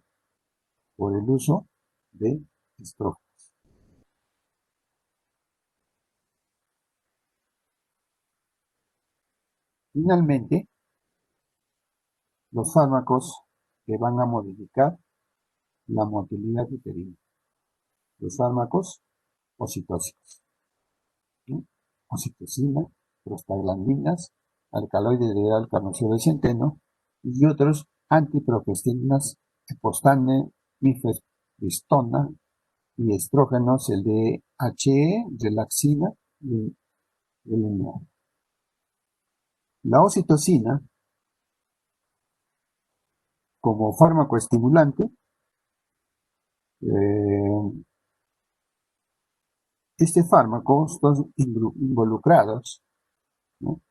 por el uso de estrógeno. Finalmente, los fármacos que van a modificar la motilidad uterina. Los fármacos oxitóxicos, ¿sí? Oxitocina, prostaglandinas, alcaloide de alcarnosio de centeno y otros antiprogestinas, epostane, mifepristona y estrógenos, el de HE, relaxina y LNA. La oxitocina, como fármaco estimulante, este fármaco están involucrados, ¿no?,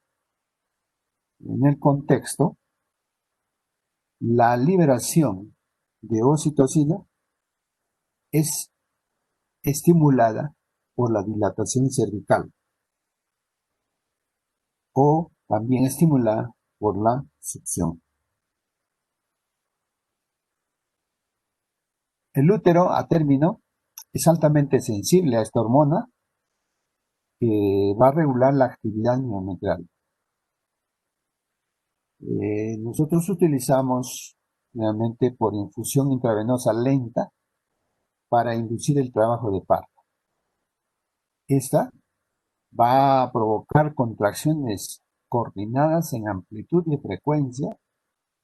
en el contexto. La liberación de oxitocina es estimulada por la dilatación cervical o también estimulada por la succión. El útero a término es altamente sensible a esta hormona que va a regular la actividad miometral. Nosotros utilizamos nuevamente por infusión intravenosa lenta para inducir el trabajo de parto. Esta va a provocar contracciones coordinadas en amplitud y frecuencia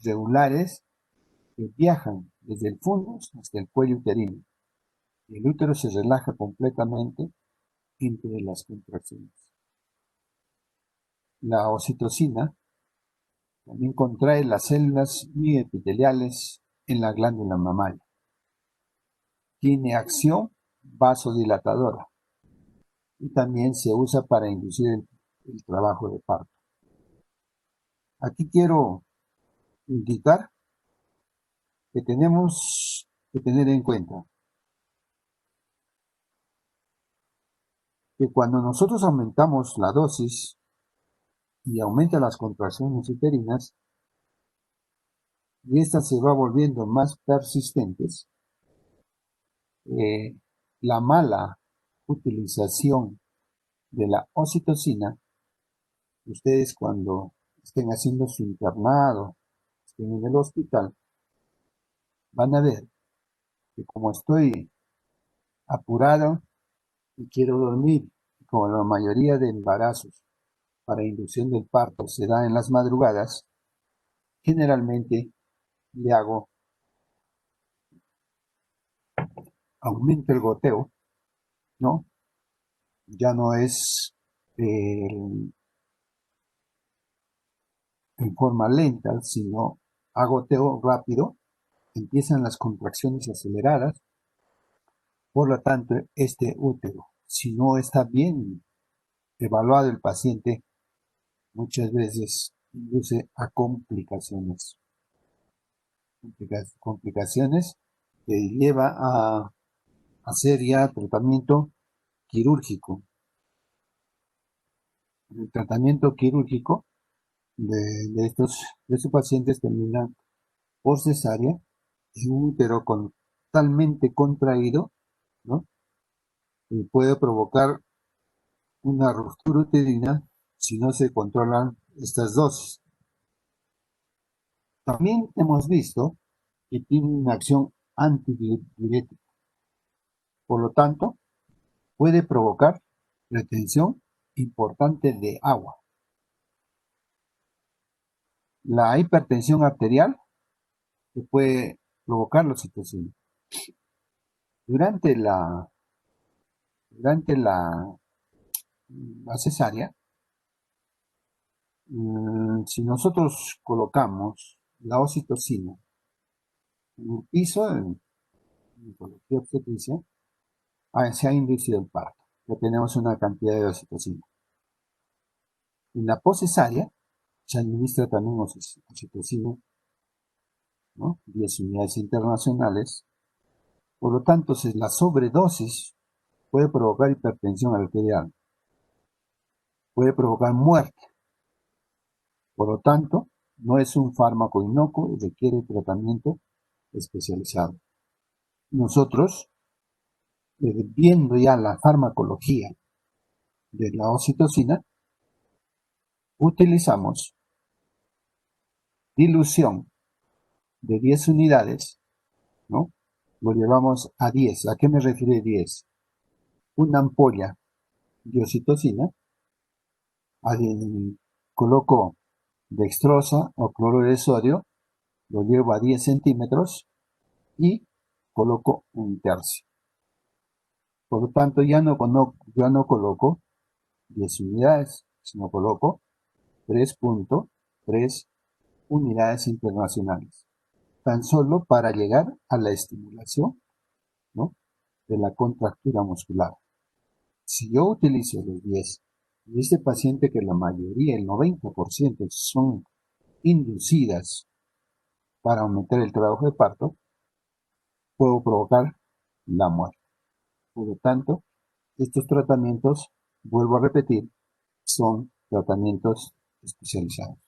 regulares que viajan desde el fundus hasta el cuello uterino. El útero se relaja completamente entre las contracciones. La oxitocina también contrae las células mioepiteliales en la glándula mamaria. Tiene acción vasodilatadora y también se usa para inducir el trabajo de parto. Aquí quiero indicar que tenemos que tener en cuenta que cuando nosotros aumentamos la dosis y aumentan las contracciones uterinas y estas se va volviendo más persistentes, la mala utilización de la oxitocina, ustedes cuando estén haciendo su internado, estén en el hospital, van a ver que como estoy apurado y quiero dormir, como la mayoría de embarazos para inducción del parto se da en las madrugadas, generalmente le hago aumento el goteo, ¿no? Ya no es en forma lenta, sino a goteo rápido, empiezan las contracciones aceleradas. Por lo tanto, este útero, si no está bien evaluado el paciente, muchas veces induce a complicaciones. Complicaciones que lleva a hacer ya tratamiento quirúrgico. El tratamiento quirúrgico de estos pacientes termina por cesárea en un útero totalmente contraído, ¿no?, y puede provocar una ruptura uterina si no se controlan estas dosis. También hemos visto que tiene una acción antidiurética, por lo tanto, puede provocar retención importante de agua. La hipertensión arterial que puede provocar la oxitocina. Durante la cesárea, si nosotros colocamos la oxitocina en el piso, en ginecología obstetricia, se ha inducido el parto. Ya tenemos una cantidad de oxitocina. En la poscesárea se administra también oxitocina, ¿no?, 10 unidades internacionales. Por lo tanto, la sobredosis puede provocar hipertensión arterial, puede provocar muerte. Por lo tanto, no es un fármaco inocuo y requiere tratamiento especializado. Nosotros, viendo ya la farmacología de la oxitocina, utilizamos dilución de 10 unidades, ¿no? Lo llevamos a 10. ¿A qué me refiero 10? Una ampolla de oxitocina, coloco dextrosa o cloro de sodio, lo llevo a 10 centímetros y coloco un tercio. Por lo tanto, ya no coloco 10 unidades, sino coloco 3.3 unidades internacionales, tan solo para llegar a la estimulación, ¿no?, de la contractura muscular. Si yo utilizo los 10 y este paciente, que la mayoría, el 90%, son inducidas para aumentar el trabajo de parto, puedo provocar la muerte. Por lo tanto, estos tratamientos, vuelvo a repetir, son tratamientos especializados.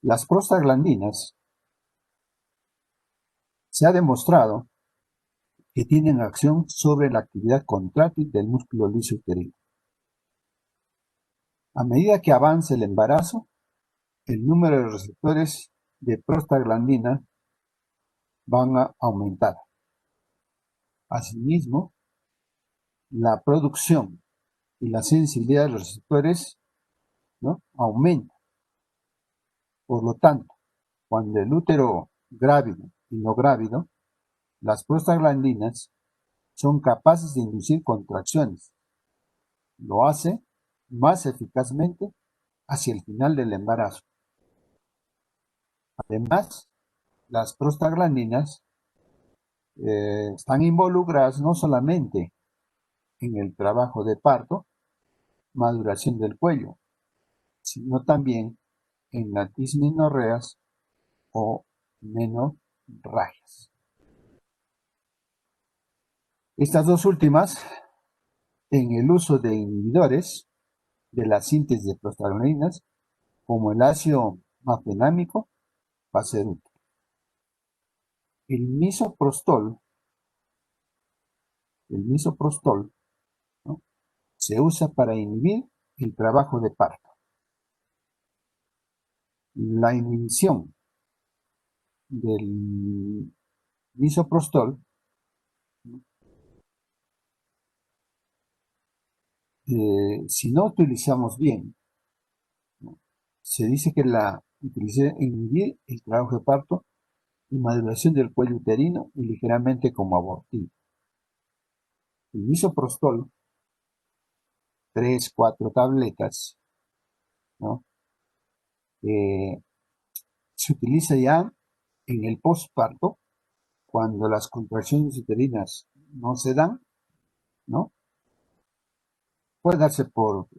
Las prostaglandinas se ha demostrado que tienen acción sobre la actividad contráctil del músculo liso uterino. A medida que avance el embarazo, el número de receptores de prostaglandina van a aumentar. Asimismo, la producción y la sensibilidad de los receptores, ¿no?, aumenta. Por lo tanto, cuando el útero grávido y no grávido, las prostaglandinas son capaces de inducir contracciones. Lo hace más eficazmente hacia el final del embarazo. Además, las prostaglandinas están involucradas no solamente en el trabajo de parto, maduración del cuello, sino también en las dismenorreas o menorragias. Estas dos últimas, en el uso de inhibidores de la síntesis de prostaglandinas, como el ácido mafenámico, va a ser útil. El misoprostol, ¿no?, se usa para inhibir el trabajo de parto. La inhibición del misoprostol si no utilizamos bien, ¿no?, se dice que la utiliza inhibir el trabajo de parto y maduración del cuello uterino y ligeramente como abortivo. El misoprostol, 3, 4 tabletas, ¿no?, se utiliza ya en el postparto, cuando las contracciones uterinas no se dan, ¿no? Puede darse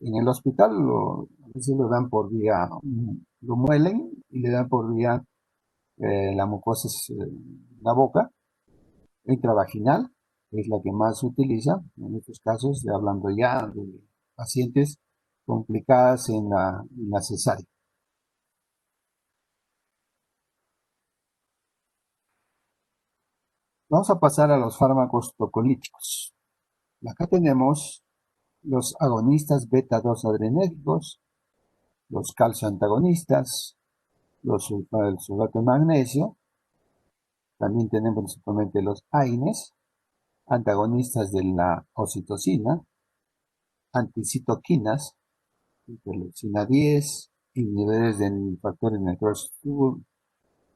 en el hospital, a veces lo dan por vía, lo muelen y le dan por vía la mucosa, la boca, intravaginal, es la que más se utiliza en estos casos, hablando ya de pacientes complicadas en la cesárea. Vamos a pasar a los fármacos tocolíticos. Acá tenemos los agonistas beta-2 adrenérgicos, los calcio antagonistas, el sulfato de magnesio. También tenemos principalmente los AINES, antagonistas de la oxitocina, anticitoquinas, interleucina 10, inhibidores de factores necrosis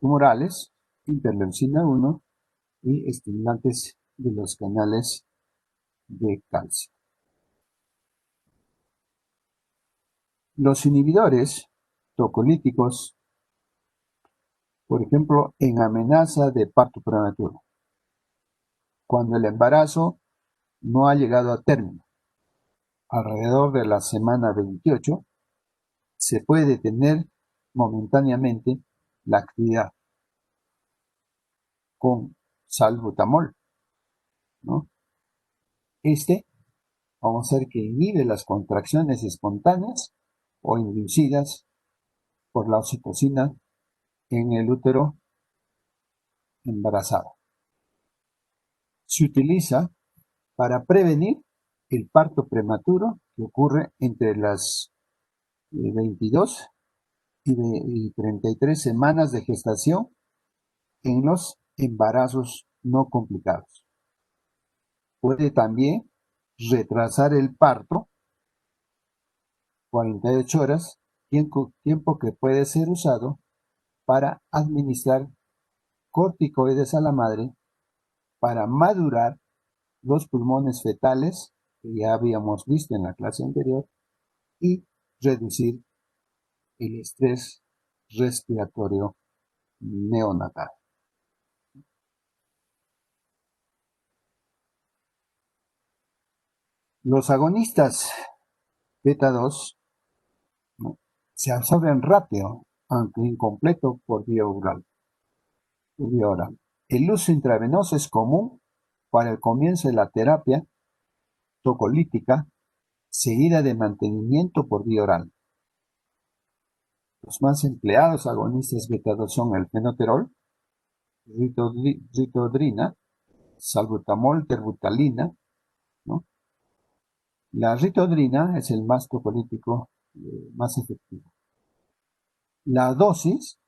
tumorales, interleucina 1 y estimulantes de los canales de calcio. Los inhibidores tocolíticos, por ejemplo, en amenaza de parto prematuro, cuando el embarazo no ha llegado a término, alrededor de la semana 28, se puede detener momentáneamente la actividad con salbutamol, ¿no? Vamos a ver que inhibe las contracciones espontáneas o inducidas por la oxitocina en el útero embarazado. Se utiliza para prevenir el parto prematuro que ocurre entre las 22 y 33 semanas de gestación en los embarazos no complicados. Puede también retrasar el parto 48 horas, tiempo que puede ser usado para administrar corticoides a la madre para madurar los pulmones fetales, que ya habíamos visto en la clase anterior, y reducir el estrés respiratorio neonatal. Los agonistas beta 2, ¿no?, se absorben rápido, aunque incompleto, por vía oral. El uso intravenoso es común para el comienzo de la terapia tocolítica, seguida de mantenimiento por vía oral. Los más empleados agonistas beta 2 son el fenoterol, ritodrina, salbutamol, terbutalina, ¿no? La ritodrina es el más tocolítico más efectivo. La dosis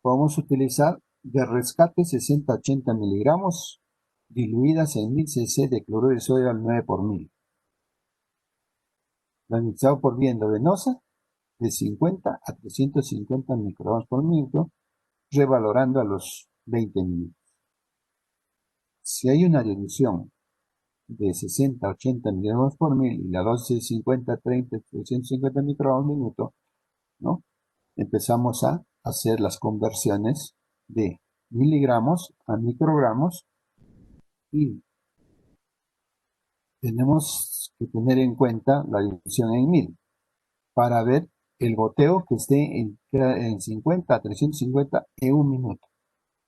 podemos utilizar de rescate 60-80 miligramos diluidas en 1000 cc de cloruro de sodio al 9 por mil. Administrado por vía endovenosa de 50 a 350 microgramos por minuto, revalorando a los 20 minutos. Si hay una dilución de 60 a 80 miligramos por mil y la dosis de 50, 30, 350 microgramos por minuto, ¿no?, empezamos a hacer las conversiones de miligramos a microgramos y tenemos que tener en cuenta la división en 1000 para ver el goteo que esté en 50 a 350 en un minuto.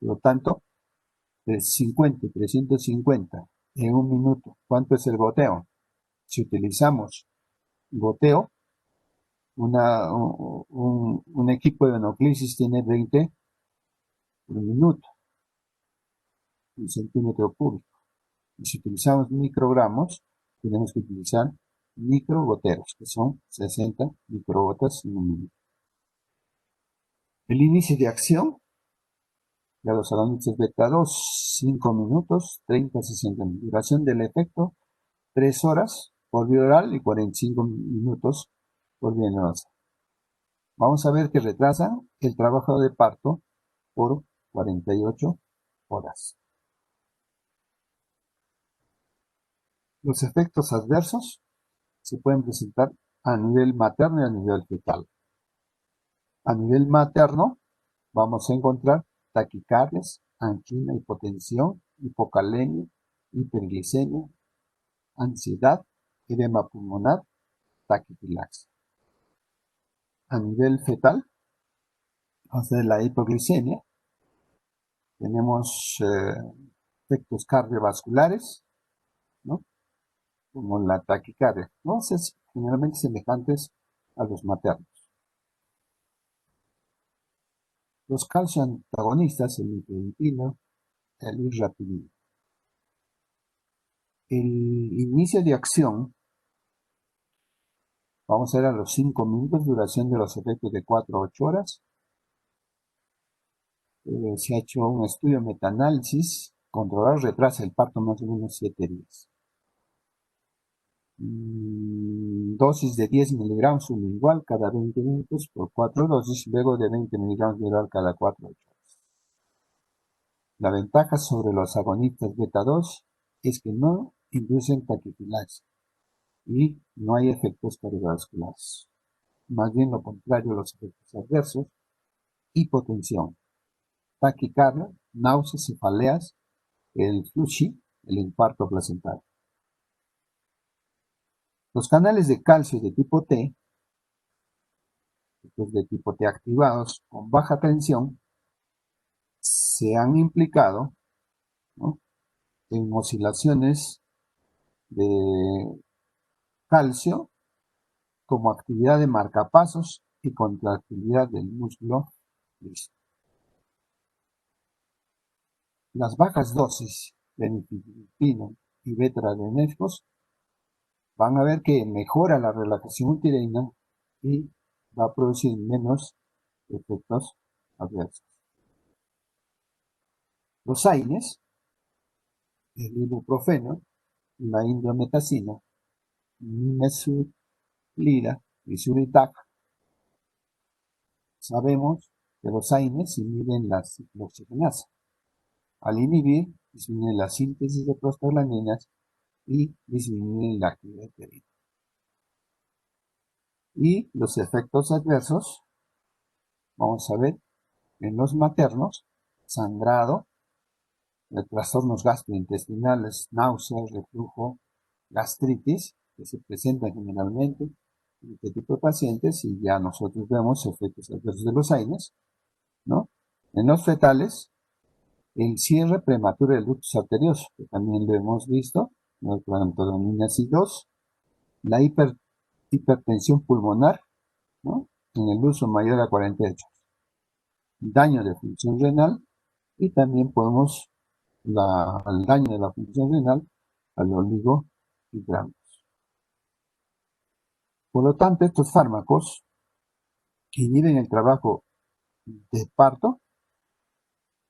Por lo tanto, de 50 y 350 en un minuto, ¿cuánto es el goteo? Si utilizamos goteo, un equipo de venoclisis tiene 20 por minuto, un centímetro cúbico. Y si utilizamos microgramos, tenemos que utilizar microgoteros, que son 60 microgotas en un minuto. El índice de acción de los agonistas beta 2, 5 minutos, 30 a 60 minutos. Duración del efecto, 3 horas por vía oral y 45 minutos por vía venosa. Vamos a ver que retrasan el trabajo de parto por 48 horas. Los efectos adversos se pueden presentar a nivel materno y a nivel fetal. A nivel materno vamos a encontrar taquicardias, angina, hipotensión, hipocalemia, hiperglicemia, ansiedad, edema pulmonar, taquifilaxia. A nivel fetal, vamos a ver la hipoglicemia, tenemos efectos cardiovasculares, ¿no?, como la taquicardia, ¿no?, generalmente semejantes a los maternos. Los calcio antagonistas, el nifedipino, el irapidina. El inicio de acción, vamos a ver a los 5 minutos, duración de los efectos de 4 a 8 horas. Se ha hecho un estudio metaanálisis, controlar retrasa el parto más o menos 7 días. Dosis de 10 miligramos sublingual cada 20 minutos por 4 dosis, luego de 20 miligramos oral cada 4 a 8 horas. La ventaja sobre los agonistas beta 2 es que no inducen taquifilaxia y no hay efectos cardiovasculares. Más bien lo contrario, los efectos adversos: hipotensión, taquicardia, náuseas, cefaleas, el flushi, el infarto placentario. Los canales de calcio de tipo T, de tipo T activados con baja tensión, se han implicado, ¿no?, en oscilaciones de calcio como actividad de marcapasos y contractilidad del músculo liso. Las bajas dosis de nifedipino y beta-adrenérgicos van a ver que mejora la relajación uterina y va a producir menos efectos adversos. Los AINES, el ibuprofeno, la indometacina, nimesulida y suritac, sabemos que los AINES inhiben la ciclooxigenasa. Al inhibir, disminuye la síntesis de prostaglandinas y disminuyen la actividad uterina. Y los efectos adversos, vamos a ver, en los maternos, sangrado, trastornos gastrointestinales, náuseas, reflujo, gastritis, que se presentan generalmente en este tipo de pacientes, y ya nosotros vemos efectos adversos de los AINES, ¿no? En los fetales, el cierre prematuro del ductus arterioso, que también lo hemos visto, ¿no? Antodominasa 2, la hipertensión pulmonar, ¿no? En el uso mayor a 48, daño de función renal, y también podemos el daño de la función renal al oligohidramnios. Por lo tanto, estos fármacos inhiben el trabajo de parto,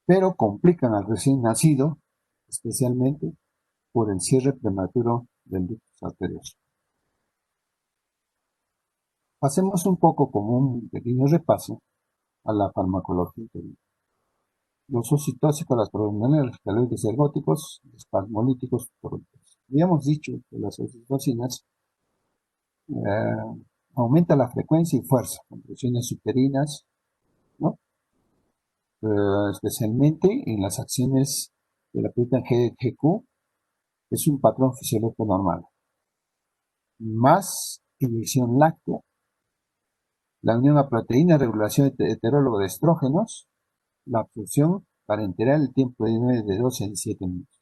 pero complican al recién nacido, especialmente por el cierre prematuro del ductus arterioso. Pasemos un poco como un pequeño repaso a la farmacología uterina. Los oxitóxicos, las progesterona, los esteroides ergóticos, espasmolíticos, torónicos. Habíamos dicho que las oxitocinas aumenta la frecuencia y fuerza, contracciones uterinas, ¿no? Especialmente en las acciones de la proteína GQ, es un patrón fisiológico normal. Más inyección láctea, la unión a proteína, regulación heterólogo de estrógenos, la absorción parenteral, el tiempo de 12 a 17 minutos.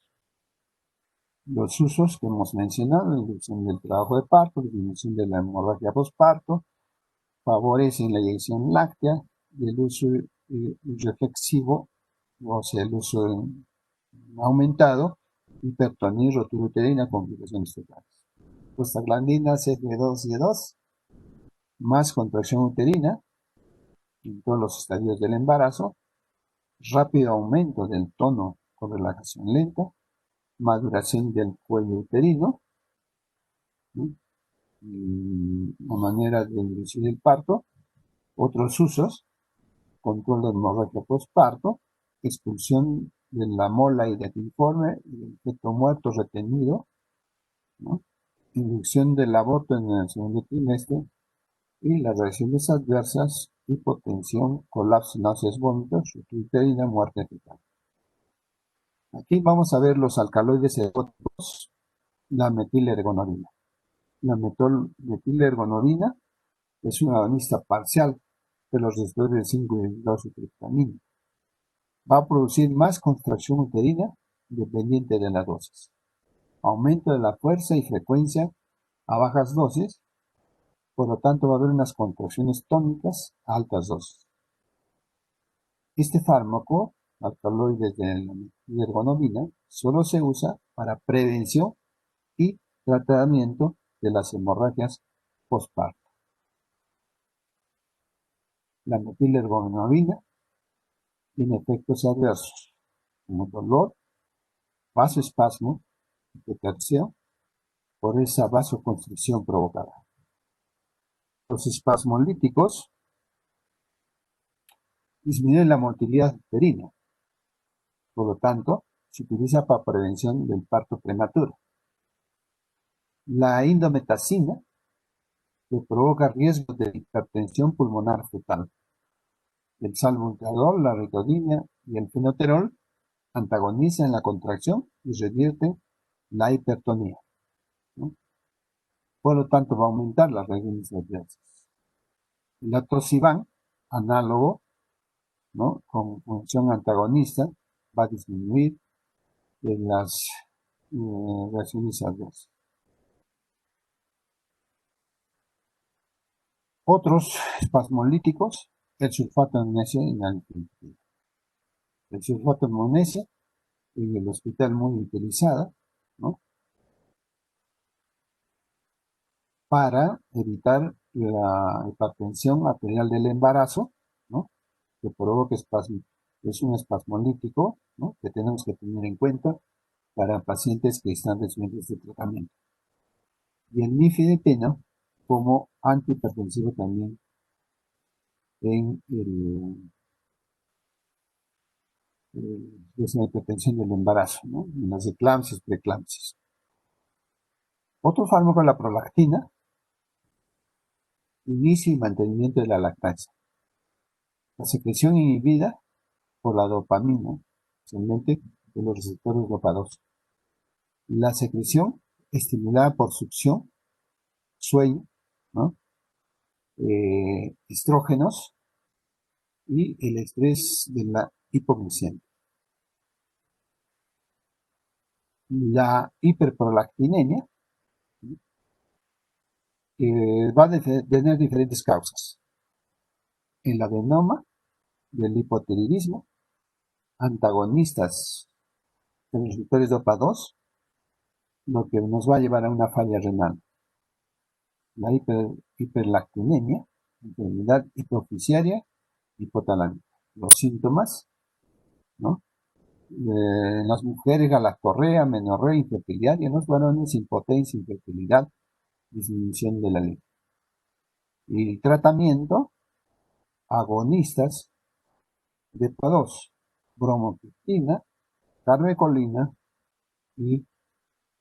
Los usos que hemos mencionado, inducción del trabajo de parto, disminución de la hemorragia postparto, favorecen la inyección láctea y el uso irreflexivo, o sea, el uso aumentado, hipertonía, rotura uterina, complicaciones fetales. Prostaglandina CF2 y 2, más contracción uterina en todos los estadios del embarazo, rápido aumento del tono con relajación lenta, maduración del cuello uterino, ¿no? Una manera de inducir el parto. Otros usos: control de hemorragia postparto, expulsión de la mola hidatiforme y del feto muerto retenido, ¿no? Inducción del aborto en el segundo trimestre, y las reacciones adversas: hipotensión, colapso, náuseas, vómitos, rotura uterina, muerte fetal. Aquí vamos a ver los alcaloides ergóticos, la metilergonorina. La metilergonorina es un agonista parcial de los receptores de 5-hidroxitriptamina. Va a producir más contracción uterina dependiente de la dosis. Aumento de la fuerza y frecuencia a bajas dosis, por lo tanto va a haber unas contracciones tónicas a altas dosis. Este fármaco, alcaloides de la ergonomina, solo se usa para prevención y tratamiento de las hemorragias postparto. La metilergonomina tiene efectos adversos como dolor, vasoespasmo, hipotercia, por esa vasoconstricción provocada. Los espasmolíticos disminuyen la motilidad uterina, por lo tanto, se utiliza para prevención del parto prematuro. La indometacina, que provoca riesgos de hipertensión pulmonar fetal. El salbutamol, la ritodina y el fenoterol antagonizan la contracción y revierten la hipertonía, ¿no? Por lo tanto, va a aumentar las reacciones adversas. El atrosiban, análogo, ¿no?, con función antagonista, va a disminuir las reacciones adversas. Otros espasmolíticos: el sulfato de magnesio y la nifedipina. El sulfato de magnesio en el hospital muy utilizada, ¿no?, para evitar la hipertensión arterial del embarazo, ¿no?, que provoca espasmo. Es un espasmolítico, ¿no?, que tenemos que tener en cuenta para pacientes que están recibiendo este tratamiento. Y el nifedipina como antihipertensivo también en la hipertensión del embarazo, ¿no?, en las eclampsias, preeclampsias. Otro fármaco es la prolactina, inicio y mantenimiento de la lactancia. La secreción inhibida por la dopamina, especialmente de los receptores dopa 2. La secreción estimulada por succión, sueño, ¿no? Estrógenos y el estrés de la hipoglucemia. La hiperprolactinemia va a tener diferentes causas. El adenoma del hipotiroidismo, antagonistas de los receptores dopa 2, lo que nos va a llevar a una falla renal. La hiperlactinemia, enfermedad hipofisiaria, hipotalámica. Los síntomas, ¿no? En las mujeres, galactorrea, menorrea, infertilidad, y en los varones, impotencia, infertilidad, disminución de la libido. Y tratamiento, agonistas de PA2, bromocriptina, carbecolina y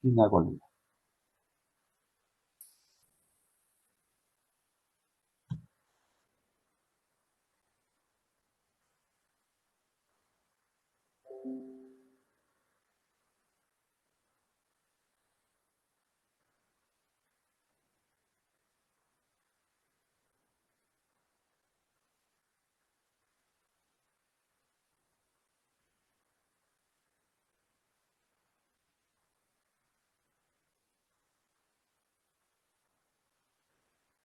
quinabolina.